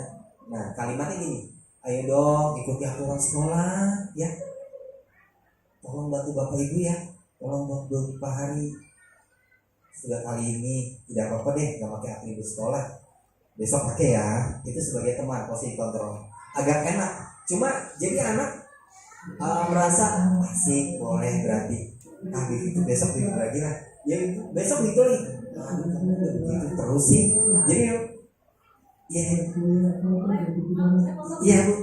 Nah kalimatnya gini, ayo dong ikuti aturan sekolah, ya. Tolong bantu Bapak Ibu ya, tolong bantu Pak Hari. Sudah kali ini tidak apa-apa deh, nggak pakai atribut sekolah. Besok pakai ya. Itu sebagai teman, posisi kontrol. Agak enak. Cuma jadi anak merasa masih boleh berarti. Itu besok itu lagi lah. Ya besok itu lagi. Itu terus sih. Jadi ya ya Bu.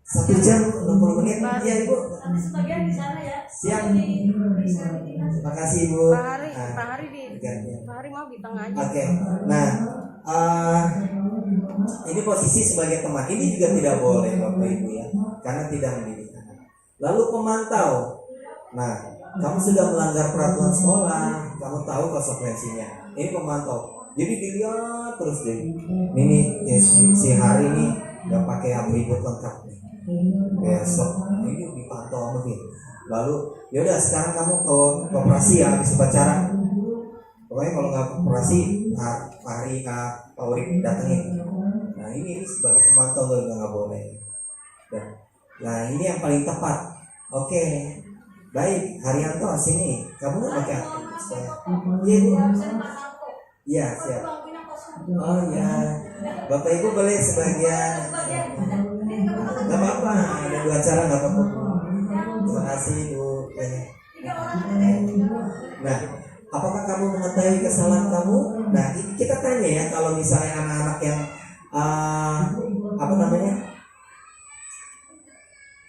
1 jam 60 menit. Iya Ibu. Sebagian di sana ya. Siap. Terima kasih Ibu. Pak Hari mau di tengah aja. Oke. Nah, ini posisi sebagai teman. Ini juga tidak boleh Bapak Ibu ya, karena tidak mendidik anak. Lalu pemantau. Nah, kamu sudah melanggar peraturan sekolah, kamu tahu konsekuensinya. Ini pemantau. Jadi dilihat terus deh. Ini ya, si Hari ini nggak pakai atribut lengkap nih. Besok ini dipantau begini. Lalu yaudah sekarang kamu ke koperasi ya habis upacara. Pokoknya kalau nggak koperasi, Pak Hari, Pak Urik datengin. Nah ini sebagai pemantau nggak boleh. Nah ini yang paling tepat. Oke, baik Haryanto sini. Kamu nggak pakai sekolah? Iya Bu. Iya siap. Oh ya, Bapak Ibu boleh sebagian. Gak apa-apa, ada 2 acara gak apa-apa. Terima kasih Bu. Nah, apakah kamu mengetahui kesalahan kamu? Nah, kita tanya ya, kalau misalnya anak-anak yang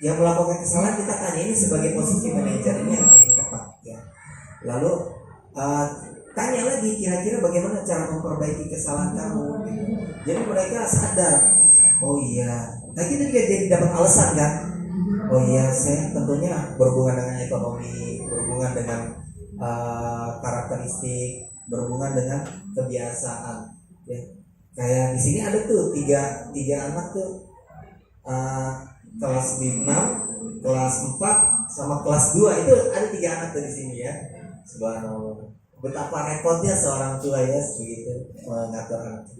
yang melakukan kesalahan, kita tanya ini sebagai posisi manajer ini yang tepat ya. Lalu tanya lagi kira-kira bagaimana cara memperbaiki kesalahan kamu gitu. Jadi mereka sadar, oh iya. Nah kita juga jadi dapat alasan kan. Oh iya, saya tentunya berhubungan dengan ekonomi, berhubungan dengan karakteristik, berhubungan dengan kebiasaan. Ya. Kayak di sini ada tuh tiga anak tuh kelas 6, kelas 4, sama kelas 2 itu ada 3 anak tuh di sini ya. Subhanallah. Betapa repotnya seorang tua ya begitu mengatur anak.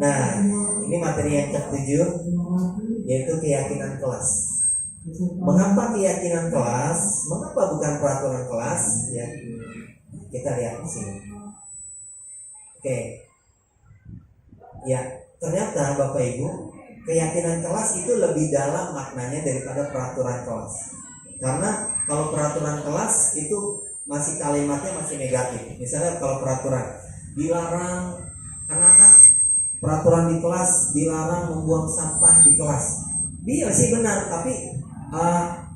Nah, ini materi yang ke-7 yaitu keyakinan kelas. Mengapa keyakinan kelas? Mengapa bukan peraturan kelas? Ya, kita lihat di sini. Oke. Ya, ternyata Bapak Ibu, keyakinan kelas itu lebih dalam maknanya daripada peraturan kelas. Karena kalau peraturan kelas itu masih kalimatnya masih negatif. Misalnya kalau peraturan dilarang anak-anak, peraturan di kelas dilarang membuang sampah di kelas. Iya sih benar, tapi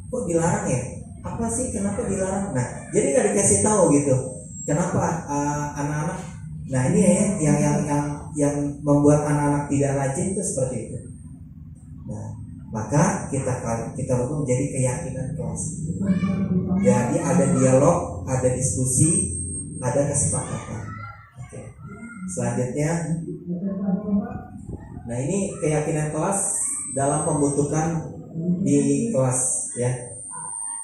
kok dilarang ya? Apa sih kenapa dilarang? Nah, jadi nggak dikasih tahu gitu. Kenapa anak-anak? Nah ini ya yang yang membuat anak-anak tidak rajin itu seperti itu. Nah, maka kita perlu menjadi keyakinan kelas. Jadi ada dialog, ada diskusi, ada kesepakatan. Oke. Selanjutnya, nah ini keyakinan kelas dalam pembentukan di kelas, ya.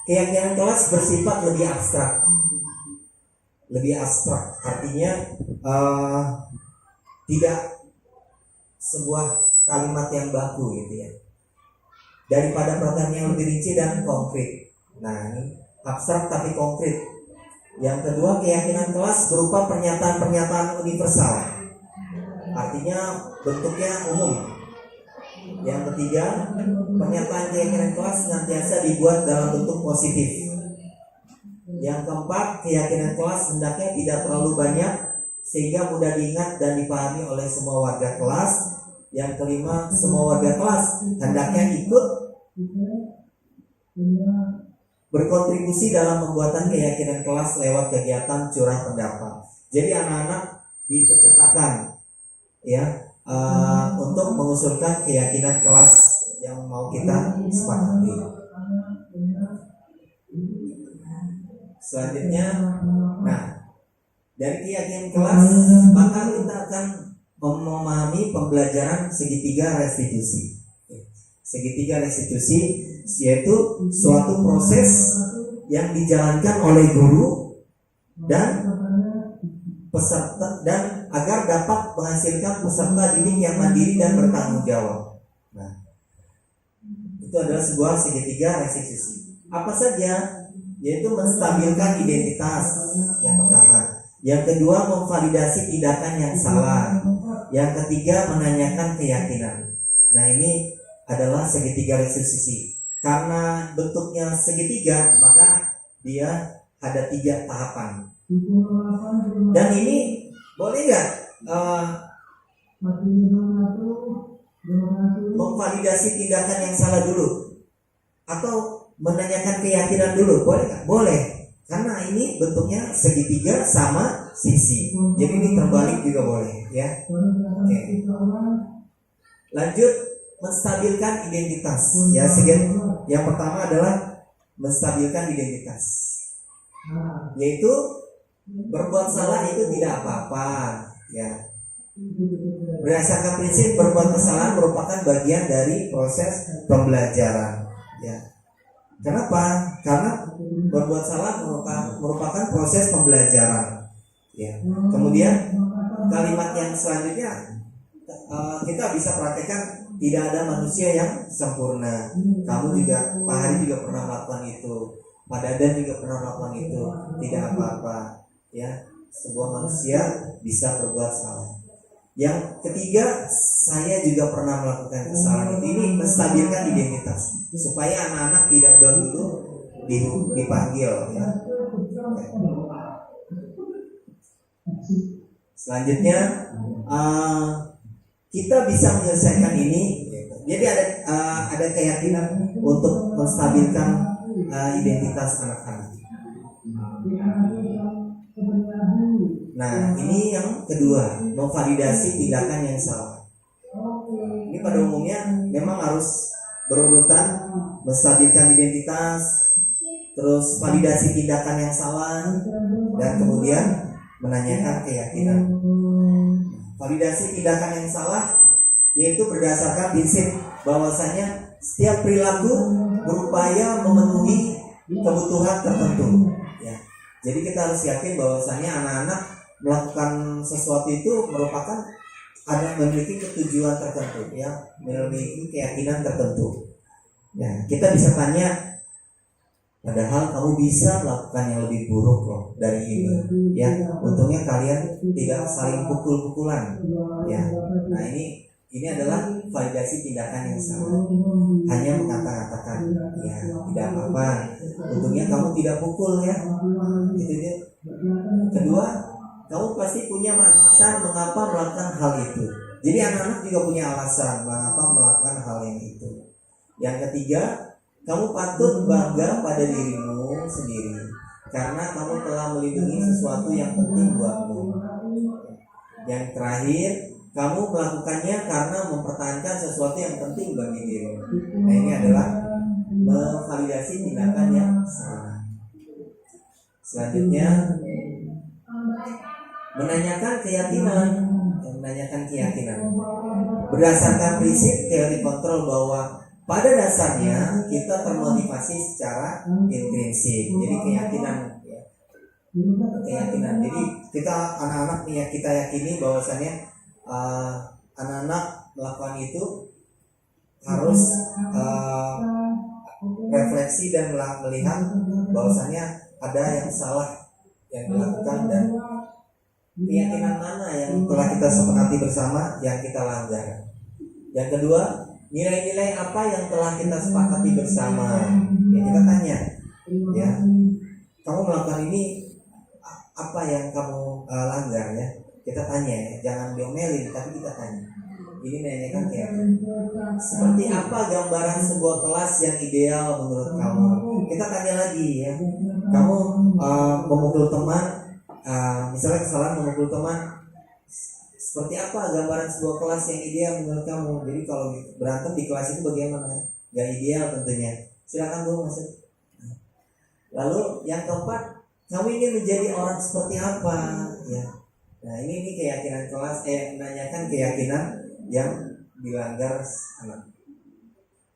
Keyakinan kelas bersifat lebih abstrak, artinya tidak sebuah kalimat yang baku gitu ya, daripada pertanyaan yang lebih rinci dan konkret. Nah, ini abstrak tapi konkret. Yang kedua, keyakinan kelas berupa pernyataan-pernyataan universal, artinya bentuknya umum. Yang ketiga, pernyataan keyakinan kelas senantiasa dibuat dalam bentuk positif. Yang keempat, keyakinan kelas hendaknya tidak terlalu banyak sehingga mudah diingat dan dipahami oleh semua warga kelas. Yang kelima, semua warga kelas hendaknya ikut berkontribusi dalam pembuatan keyakinan kelas lewat kegiatan curah pendapat. Jadi anak-anak diikutsertakan, ya, untuk mengusulkan keyakinan kelas yang mau kita sepakati. Selanjutnya, nah, dari keyakinan kelas maka kita akan memahami pembelajaran segitiga restitusi. Segitiga restitusi yaitu suatu proses yang dijalankan oleh guru dan peserta, dan agar dapat menghasilkan peserta didik yang mandiri dan bertanggung jawab. Nah, itu adalah sebuah segitiga restitusi. Apa saja? Yaitu menstabilkan identitas yang pertama. Yang kedua, memvalidasi tindakan yang salah. Yang ketiga, menanyakan keyakinan. Nah, ini adalah segitiga restitusi. Karena bentuknya segitiga, maka dia ada 3 tahapan. Dan ini boleh nggak memvalidasi tindakan yang salah dulu, atau menanyakan keyakinan dulu? Boleh nggak? Boleh. Karena ini bentuknya segitiga sama sisi. Jadi ini terbalik juga boleh, ya. Oke. Lanjut, menstabilkan identitas. Ya, yang pertama adalah menstabilkan identitas, yaitu berbuat salah itu tidak apa-apa, ya. Berdasarkan prinsip berbuat kesalahan merupakan bagian dari proses pembelajaran, ya. Kenapa? Karena berbuat salah merupakan proses pembelajaran, ya. Kemudian kalimat yang selanjutnya kita bisa praktekkan, tidak ada manusia yang sempurna. Kamu juga, Pak Hari juga pernah melakukan itu, Pak Dadan juga pernah melakukan itu. Tidak apa-apa, ya. Sebuah manusia bisa berbuat salah. Yang ketiga, saya juga pernah melakukan kesalahan itu. Ini menstabilkan identitas supaya anak-anak tidak down dulu dipanggil, ya. Selanjutnya, kita bisa menyelesaikan ini. Jadi ada keyakinan untuk menstabilkan identitas anak-anak. Nah, ini yang kedua, memvalidasi tindakan yang salah. Ini pada umumnya memang harus berurutan, menstabilkan identitas, terus validasi tindakan yang salah, dan kemudian menanyakan keyakinan. Validasi tindakan yang salah yaitu berdasarkan prinsip bahwasanya setiap perilaku berupaya memenuhi kebutuhan tertentu, ya. Jadi kita harus yakin bahwasanya anak-anak melakukan sesuatu itu merupakan memiliki ketujuan tertentu, ya, memiliki keyakinan tertentu. Ya, kita bisa tanya, padahal kamu bisa melakukan yang lebih buruk loh dari ini, ya. Untungnya kalian tidak saling pukul-pukulan, ya. Nah, ini adalah validasi tindakan yang salah. Hanya mengata-katakan, ya, tidak apa-apa. Untungnya kamu tidak pukul, ya. Gitu dia. Kedua, kamu pasti punya alasan mengapa melakukan hal itu. Jadi anak-anak juga punya alasan mengapa melakukan hal yang itu. Yang ketiga, kamu patut bangga pada dirimu sendiri karena kamu telah melindungi sesuatu yang penting buatmu. Yang terakhir, kamu melakukannya karena mempertahankan sesuatu yang penting bagi diri. Nah, ini adalah memvalidasi tindakan yang salah. Selanjutnya, menanyakan keyakinan. Berdasarkan prinsip teori kontrol bahwa pada dasarnya kita termotivasi secara intrinsik. Jadi keyakinan, ya. Keyakinan. Jadi kita anak-anak kita yakini bahwasannya anak-anak melakukan itu harus refleksi dan melihat bahwasannya ada yang salah yang dilakukan dan keyakinan mana yang telah kita sepakati bersama yang kita langgar. Yang kedua, nilai-nilai apa yang telah kita sepakati bersama. Ya, kita tanya, ya, kamu melakukan ini apa yang kamu langgar ya? Kita tanya ya, jangan diomelin, tapi kita tanya. Ini menanyakan keyakinan. Seperti apa gambaran sebuah kelas yang ideal menurut kamu? Kita tanya lagi ya. Kamu memukul teman, misalnya kesalahan memukul teman, seperti apa gambaran sebuah kelas yang ideal menurut kamu? Jadi kalau berantem di kelas itu bagaimana? Gak ideal tentunya. Silakan Bu masuk. Lalu yang keempat, kamu ingin menjadi orang seperti apa? Ya. Nah ini keyakinan kelas, menanyakan keyakinan yang dilanggar anak.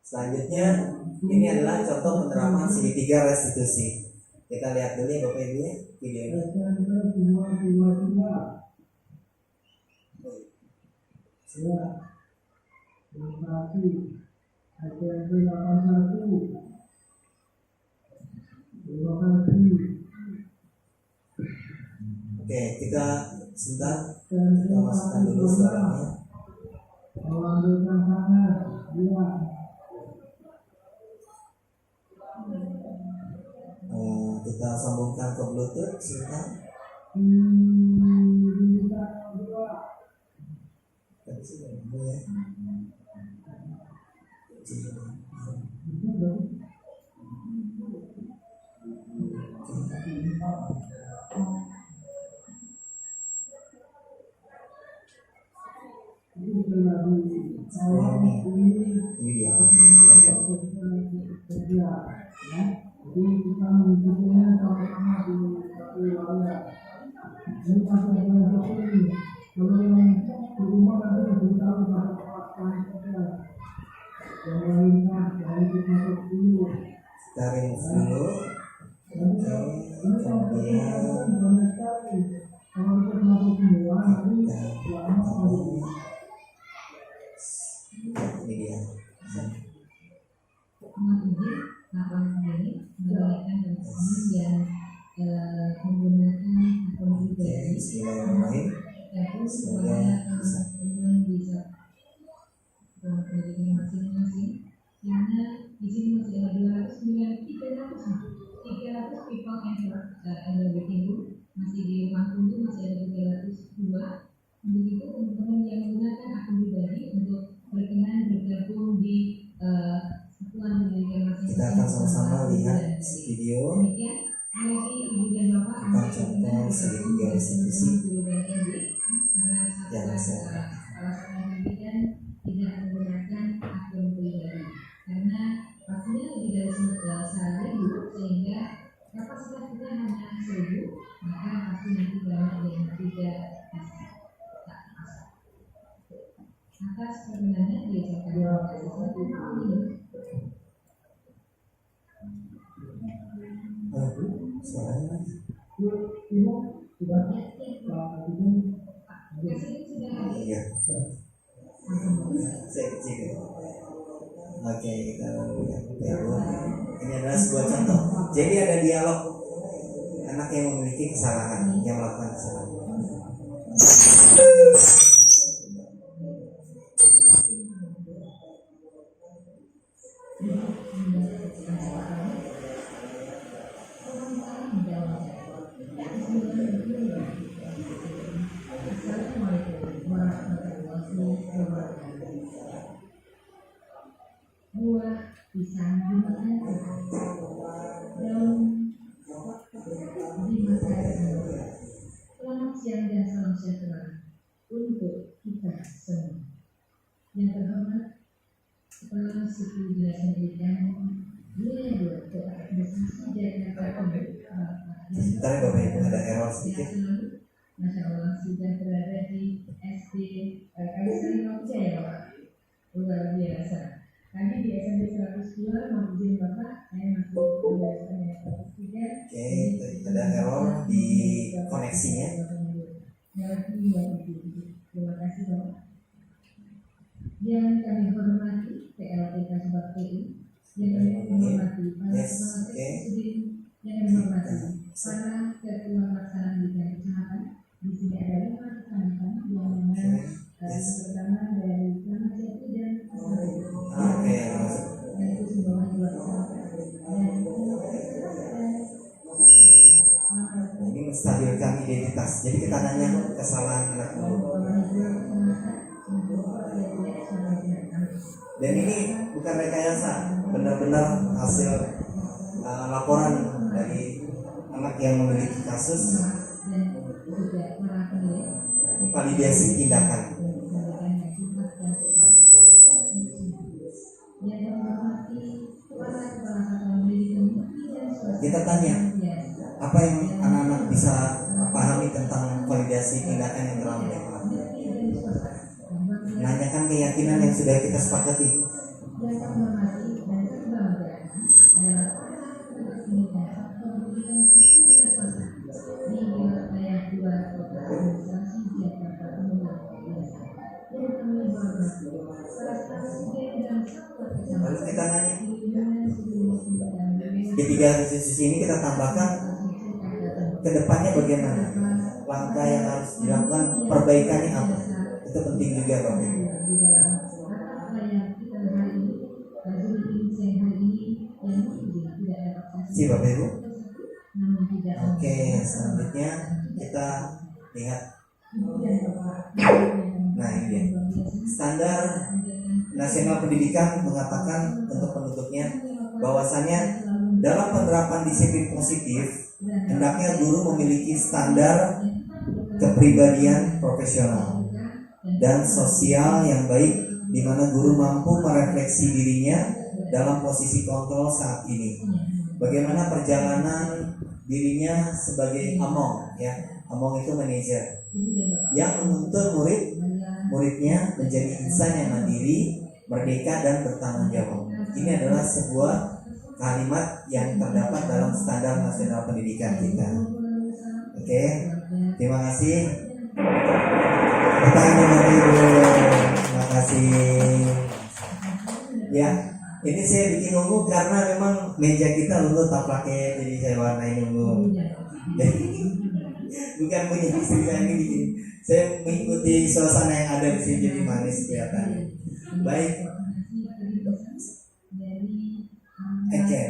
Selanjutnya ini adalah contoh penerapan segitiga restitusi. Kita lihat dulu ya Bapak Ibu videonya. Oke, kita sebentar kita masukkan dulu suaranya. Kita sambungkan ke Bluetooth sebentar. Ini dia. Tarik dulu. Ini dia. Bismillahirrahmanirrahim. Karena di sini masih ada 300 people and everything masih di Lampung itu masih ada 302. Begitu teman-teman yang menggunakan akun pribadi untuk berkenan bergabung di satuan pendidikan masing-masing. Kita akan sama-sama lihat video. Demikian, lagi ibu dan bapak Kita contoh segitiga restitusi yang saya alasan pendidikan tidak menggunakan akun pribadi karena pastinya lebih dari 1.000 sehingga kapasitas kita hanya 1.000, maka pasti nanti banyak yang tidak bisa. Atas perkenanan diajarkan suaranya. Iya. Saya kecil. Oke, kita lihat. Ini adalah sebuah contoh. Jadi ada dialog anak yang memiliki kesalahan, yang melakukan kesalahan. Buah pisang dimakan daun dimakan. Selamat siang dan salam sejahtera untuk kita semua. Yang terhormat Kepala Suku Dinas Pendidikan Wilayah 2 Kota Administrasi Jakarta Timur, Sebentar ya Bapak Ibu, ada error sedikit. Masya Allah sudah berada di SD Kaisar Jaya Bapak, luar biasa. Tadi di SMP 102 mau izin Bapak, saya masih menjelaskan yang ketiga. Oke, ada error di koneksinya. Terima kasih Bapak. Yang kami hormati PLTK Subak TI, yang kami hormati para kepala presiden, yang kami hormati para ketua pelaksanaan bidang kecamatan. Di sini ada 5 kecamatan yang mana pertama dari Kramat Jati dan Pasar Rebo. Oke. Dan itu semua 2 kecamatan. Dan Ini menstabilkan identitas. Jadi kita nanya kesalahan anak dulu. Dan ini bukan rekayasa, benar-benar hasil laporan dari anak yang memiliki kasus validasi tindakan. Kita tanya, apa yang anak-anak bisa pahami tentang validasi tindakan yang telah mereka lakukan? Nanyakan keyakinan yang sudah kita sepakati. Lalu kita nanya, di 3 institusi ini kita tambahkan kedepannya bagaimana, langkah yang harus dilakukan, perbaikannya apa, itu penting juga Bapak Ibu. Si Bapak Ibu. Oke, selanjutnya kita lihat. Nah ini dia. Standar Nasional Pendidikan mengatakan untuk penduduknya bahwasannya dalam penerapan disiplin positif hendaknya guru memiliki standar kepribadian profesional dan sosial yang baik, di mana guru mampu merefleksi dirinya dalam posisi kontrol saat ini. Bagaimana perjalanan dirinya sebagai among, ya, among itu manajer yang menuntun muridnya menjadi insan yang mandiri, merdeka dan bertanggung jawab. Ini adalah sebuah kalimat yang terdapat dalam standar nasional pendidikan kita. Oke, terima kasih. Pertanyaan Bapak Ibu, terima kasih. Ya, ini saya bikin ungu karena memang meja kita ungu tak pakai, jadi saya warnain ungu. Bukan punya istri saya ini bikin. Saya mengikuti suasana yang ada di sini jadi manis kelihatannya. Baik. Oke,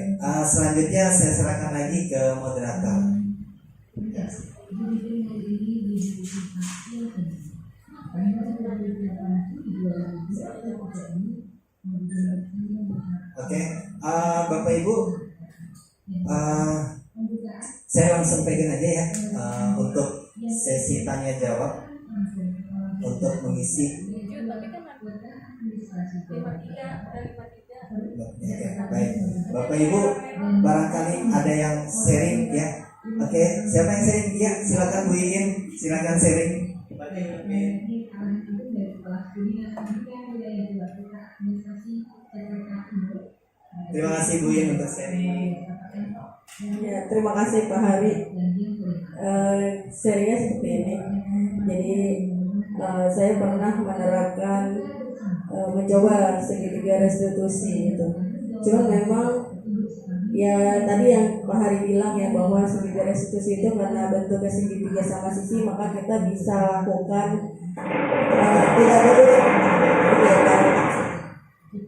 selanjutnya saya serahkan lagi ke moderator. Oke, Bapak Ibu, saya langsung pegang aja ya untuk sesi tanya jawab untuk mengisi. Baik, Bapak Ibu, barangkali ada yang sharing ya. Oke, siapa yang sharing? Ya, silakan Bu Iin, silakan sharing. Terima kasih Bu Iin untuk sharing. Ya, terima kasih Pak Hari. Sharingnya seperti ini. Jadi saya pernah menerapkan mencoba segitiga restitusi itu. Cuma memang ya tadi yang Pak Hari bilang ya bahwa segitiga restitusi itu karena bentuknya segitiga sama sisi, maka kita bisa lakukan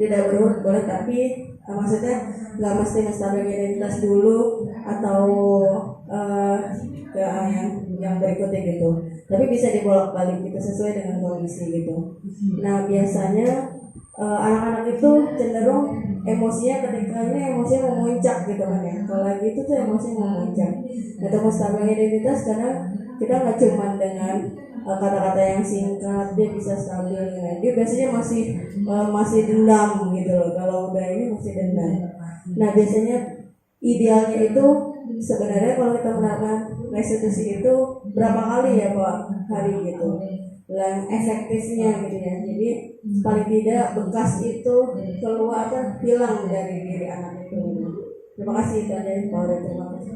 tidak berurut boleh, tapi maksudnya nggak mesti menstabil identitas dulu atau ke yang berikutnya gitu, tapi bisa dibolak-balik gitu sesuai dengan kondisi gitu. Nah biasanya anak-anak itu cenderung emosinya ketika ini emosinya memuncak gitu kan ya. Kalau lagi itu tuh emosinya memuncak. Untuk menstabil identitas karena kita nggak cuma dengan kata-kata yang singkat, dia bisa stabil. Ya. Dia biasanya masih dendam gitu loh. Kalau udah ini masih dendam. Nah biasanya idealnya itu sebenarnya kalau kita melakukan restitusi itu berapa kali ya Pak hari gitu, yang efektifnya gitu ya. Jadi paling tidak bekas itu keluar atau hilang dari diri anak itu. Terima kasih itu aja Pak. Terima kasih.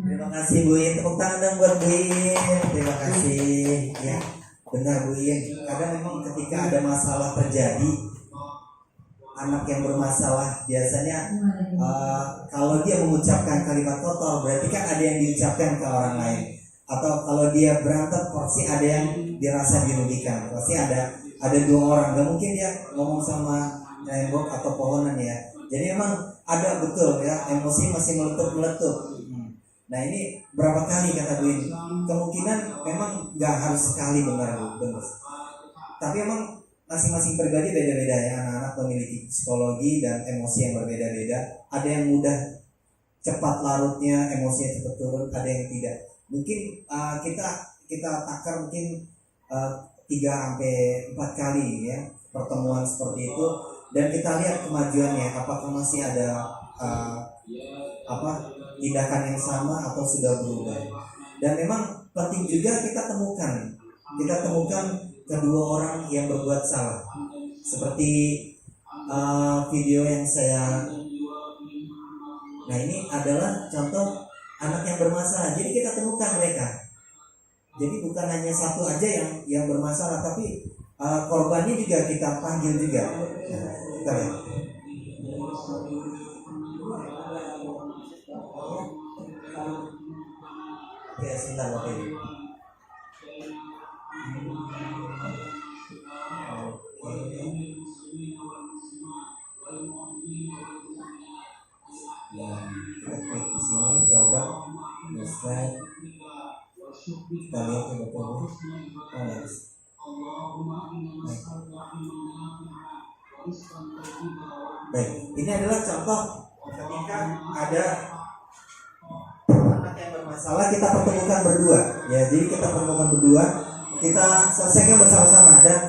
Terima kasih Bu In. Tepuk tangan dong buat Bu In. Terima kasih. Ya, benar Bu In. Kadang memang ketika ada masalah terjadi, anak yang bermasalah biasanya kalau dia mengucapkan kalimat kotor berarti kan ada yang diucapkan ke orang lain. Atau kalau dia berantem pasti ada yang dirasa dirugikan. Pasti ada dua orang. Gak mungkin dia ngomong sama tembok atau pohonan ya. Jadi memang ada betul ya, emosi masih meletup-meletup. Nah ini berapa kali kata Bu In? Kemungkinan memang nggak harus sekali benar. Tapi memang masing-masing pribadi beda-beda ya. Anak-anak memiliki psikologi dan emosi yang berbeda-beda. Ada yang mudah cepat larutnya, emosinya cepat turun. Ada yang tidak. Mungkin kita takar mungkin 3-4 kali ya pertemuan seperti itu. Dan kita lihat kemajuannya. Apakah masih ada tindakan yang sama atau sudah berubah. Dan memang penting juga kita temukan kedua orang yang berbuat salah. Seperti video yang nah ini adalah contoh anak yang bermasalah. Jadi kita temukan mereka. Jadi bukan hanya satu aja yang bermasalah, tapi korbannya juga kita panggil juga. Nah, kita lihat. Ya, sebentar Bapak Ibu. Ya, kita klik di sini, coba slide. Kita lihat ya Bapak Ibu. Baik, ini adalah contoh ketika ada anak yang bermasalah, kita pertemukan berdua ya. Jadi kita pertemukan berdua, kita selesaikan bersama-sama. Dan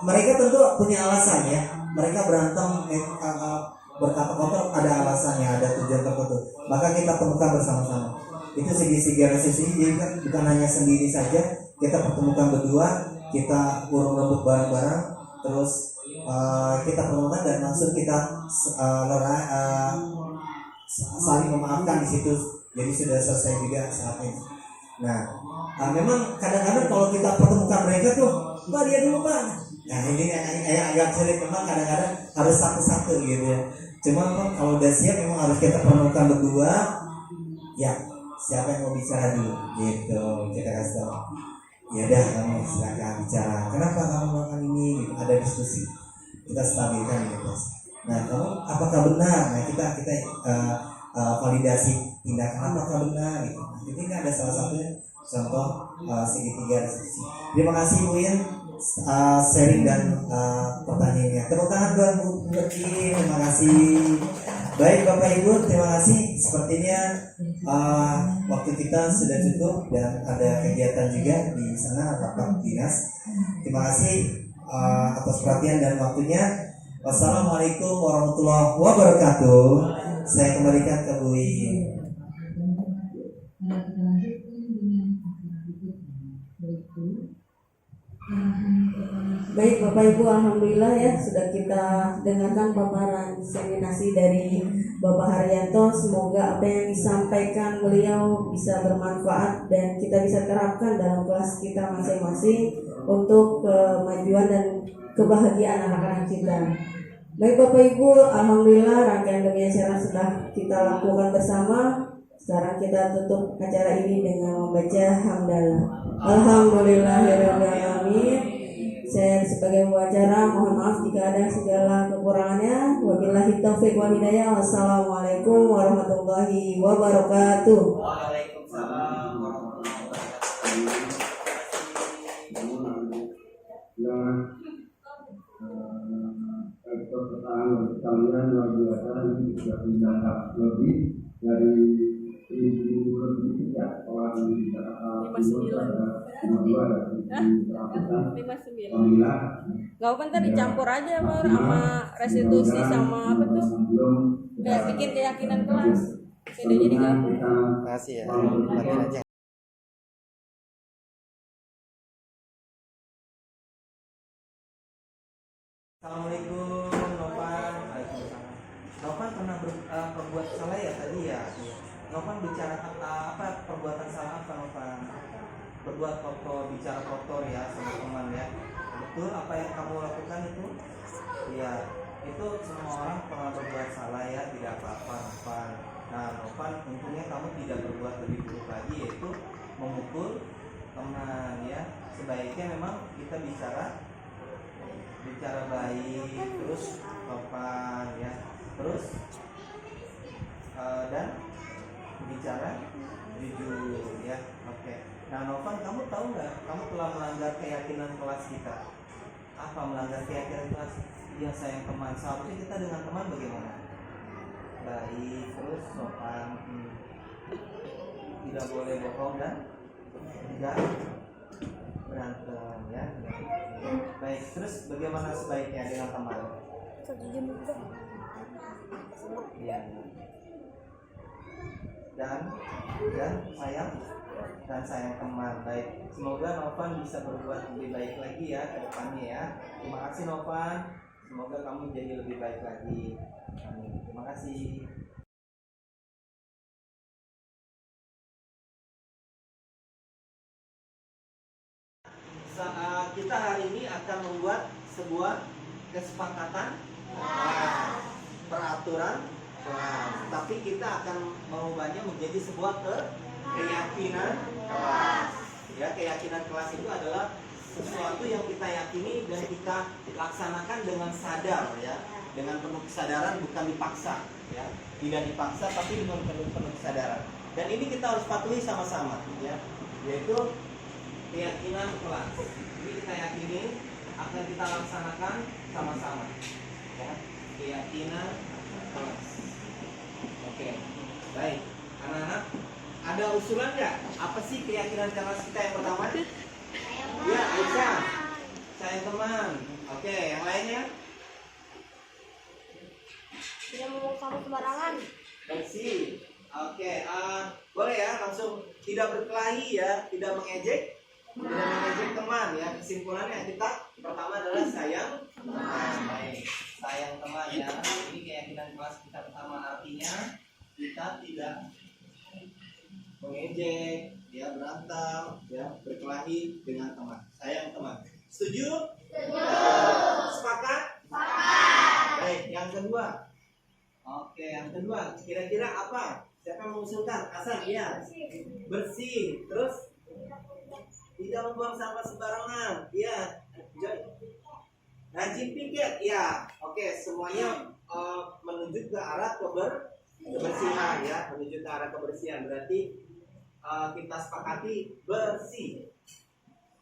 mereka tentu punya alasan ya. Mereka berantem berkata kotor, ada alasannya, ada tujuan tertentu. Maka kita temukan bersama-sama. Itu segi-segi restitusi. Jadi kan bukan hanya sendiri saja, kita pertemukan berdua, kita urung rembuk bareng-bareng, terus kita pertemukan dan langsung kita saling memaafkan di situ. Jadi sudah selesai juga saat ini. Nah, memang kadang-kadang kalau kita pertemukan mereka tuh, Pak dia dulu Pak. Nah ini yang agak sulit. Memang kadang-kadang harus satu-satu gitu ya. Cuma memang kalau udah siap memang harus kita pertemukan berdua. Ya, siapa yang mau bicara dulu? Gitu, kita kasih tahu. Ya udah, kamu silakan bicara. Kenapa kamu melakukan ini? Gitu. Ada diskusi. Kita stabilkan gitu. Nah, kamu apakah benar? Nah, kita validasi tindakan apakah benar gitu. Nah, ini ada salah satunya contoh segitiga diskusi. Terima kasih Bu In sharing dan pertanyaannya. Tepuk tangan buat Bu Berki. Terima kasih. Baik Bapak Ibu, terima kasih. Sepertinya waktu kita sudah cukup dan ada kegiatan juga di sana, rapat dinas. Terima kasih atas perhatian dan waktunya. Wassalamualaikum warahmatullahi wabarakatuh. Saya kembalikan ke Bu In. Baik Bapak Ibu, alhamdulillah ya sudah kita dengarkan paparan seminasi dari Bapak Haryanto. Semoga apa yang disampaikan beliau bisa bermanfaat dan kita bisa terapkan dalam kelas kita masing-masing untuk kemajuan dan kebahagiaan anak-anak kita. Baik Bapak Ibu, alhamdulillah rangkaian demi acara sudah kita lakukan bersama. Sekarang kita tutup acara ini dengan membaca hamdalah. Alhamdulillahirrahmanirrahim. Saya sebagai pembicara mohon maaf jika ada segala kekurangannya. Wabillahi taufiq wal hidayah. Wassalamualaikum warahmatullahi wabarakatuh. Waalaikumsalam warahmatullahi wabarakatuh. Pertahanan sekalian luar biasa, ini sudah mendapat lebih dari 1.000 lebih Sekolah di Jakarta Timur 59. pada nomor 2 ada diperhatikan 59. apabila Gak apa ntar dicampur aja Bang, sama restitusi sama apa tuh? Kayak bikin keyakinan kelas. CD-nya digabung. Makasih ya. Latihan aja. Assalamualaikum Novan. Waalaikumsalam. Novan pernah berbuat salah ya tadi ya? Novan bicara apa perbuatan salah apa Novan? Berbuat kotor, bicara kotor ya sama teman ya. Betul apa yang kamu lakukan itu? Iya, itu semua orang pernah berbuat salah ya, tidak apa-apa Novan. Nah Novan, untungnya kamu tidak berbuat lebih buruk lagi, yaitu memukul teman ya. Sebaiknya memang kita bicara baik, terus sopan ya, terus dan bicara jujur ya. Oke. Nah Novan, kamu tahu nggak, kamu telah melanggar keyakinan kelas kita. Apa melanggar keyakinan kelas? Ya sayang teman. Seharusnya kita dengan teman bagaimana? Baik, terus sopan, tidak boleh bohong dan tidak berantem ya. Baik, terus bagaimana sebaiknya dengan teman? Iya. Dan sayang teman. Baik, semoga Novan bisa berbuat lebih baik lagi ya ke depannya ya. Terima kasih Novan. Semoga kamu jadi lebih baik lagi. Amin. Terima kasih. Saat kita hari ini akan membuat sebuah kesepakatan peraturan kelas, tapi kita akan mengubahnya menjadi sebuah keyakinan kelas. Ya, keyakinan kelas itu adalah sesuatu yang kita yakini dan kita laksanakan dengan sadar ya, dengan penuh kesadaran, bukan dipaksa ya, tidak dipaksa tapi dengan penuh kesadaran. Dan ini kita harus patuhi sama-sama ya, yaitu keyakinan kelas. Ini kita yakini akan kita laksanakan sama-sama ya, keyakinan kelas. Oke, baik anak-anak, ada usulan nggak? Apa sih keyakinan kelas kita yang pertama? Ya, Aisyah, sayang teman. Oke, yang lainnya? Tidak mau kamu sembarangan. Bersih. Oke, boleh ya langsung tidak berkelahi ya, tidak mengejek teman ya. Kesimpulannya kita pertama adalah sayang teman. Baik, sayang teman ya. Ini keyakinan kelas kita pertama, artinya kita tidak mengejek ya, berantem ya, berkelahi dengan teman. Sayang teman. Setuju? Sepakat? Baik, yang kedua. Oke, yang kedua kira-kira apa? Siapa yang mengusulkan? Hasan, ya. Bersih. Terus tidak membuang sampah sembarangan. Iya. Rajin piket. Ya. Oke, semuanya menuju ke arah kebersihan ya, menuju ke arah kebersihan. Berarti kita sepakati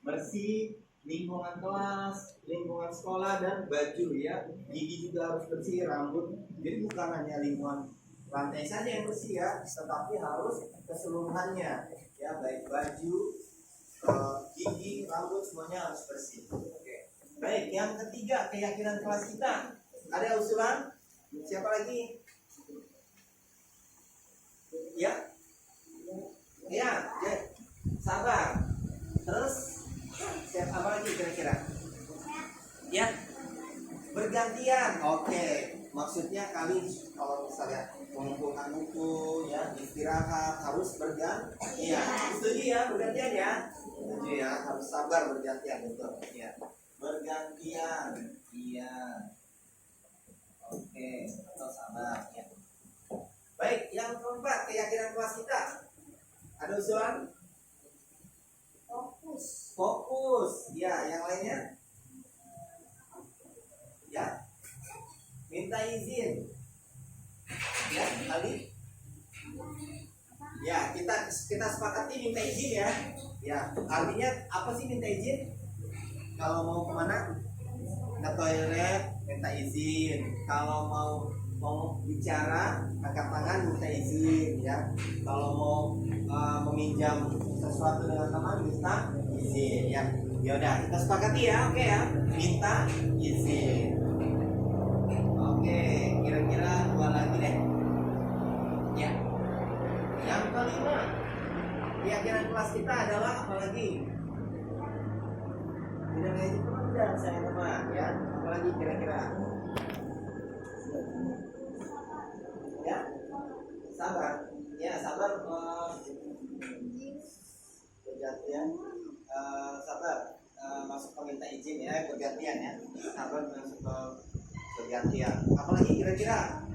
bersih lingkungan kelas, lingkungan sekolah, dan baju ya. Gigi juga harus bersih, rambut. Jadi bukan hanya lingkungan lantai saja yang bersih ya, tetapi harus keseluruhannya ya, baik baju, gigi, rambut, semuanya harus bersih. Oke. Baik, yang ketiga keyakinan kelas kita. Ada usulan? Siapa lagi? Ya? Ya, sabar. Terus siapa apa lagi kira-kira? Ya, bergantian. Oke, maksudnya kali kalau misalnya mengumpulkan buku ya, istirahat harus bergantian. Setuju ya, bergantian ya? Setuju ya, harus sabar bergantian, betul ya. Bergantian. Iya. Oke, atau sabar ya. Baik, yang keempat keyakinan kelas kita. Ada usulan? Fokus. Ya, yang lainnya? Ya. Minta izin. Ya, tadi. Ya, kita sepakati minta izin ya. Ya, artinya apa sih minta izin? Kalau mau kemana? Ke toilet, minta izin. Kalau mau mau bicara angkat tangan minta izin ya. Kalau mau meminjam sesuatu dengan teman minta izin ya. Ya udah kita sepakati ya, oke ya. Minta izin. Oke, kira-kira dua lagi deh. Ya. Yang kelima, keyakinan kelas kita adalah apa lagi? Tidak kayak itu tidak saya teman ya. Apalagi kira-kira? Ya, sabar. Ya sabar. Pergantian. Sabar. Masuk ke minta izin ya, pergantian ya. Sabar masuk ke pergantian. Apalagi kira-kira?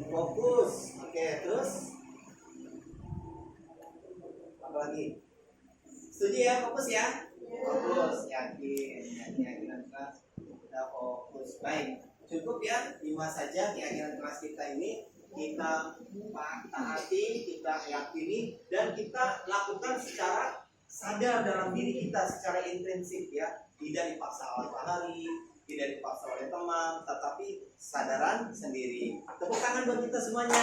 Fokus. Oke, terus? Apalagi? Setuju ya, fokus ya? Fokus, yakin kelas kita fokus. Baik, cukup ya 5 saja keyakinan kelas kita ini. Kita taati, kita yakini, dan kita lakukan secara sadar dalam diri kita, secara intensif ya. Tidak dipaksa oleh Pak Hari, tidak dipaksa oleh teman, tetapi sadaran sendiri. Tepuk tangan buat kita semuanya.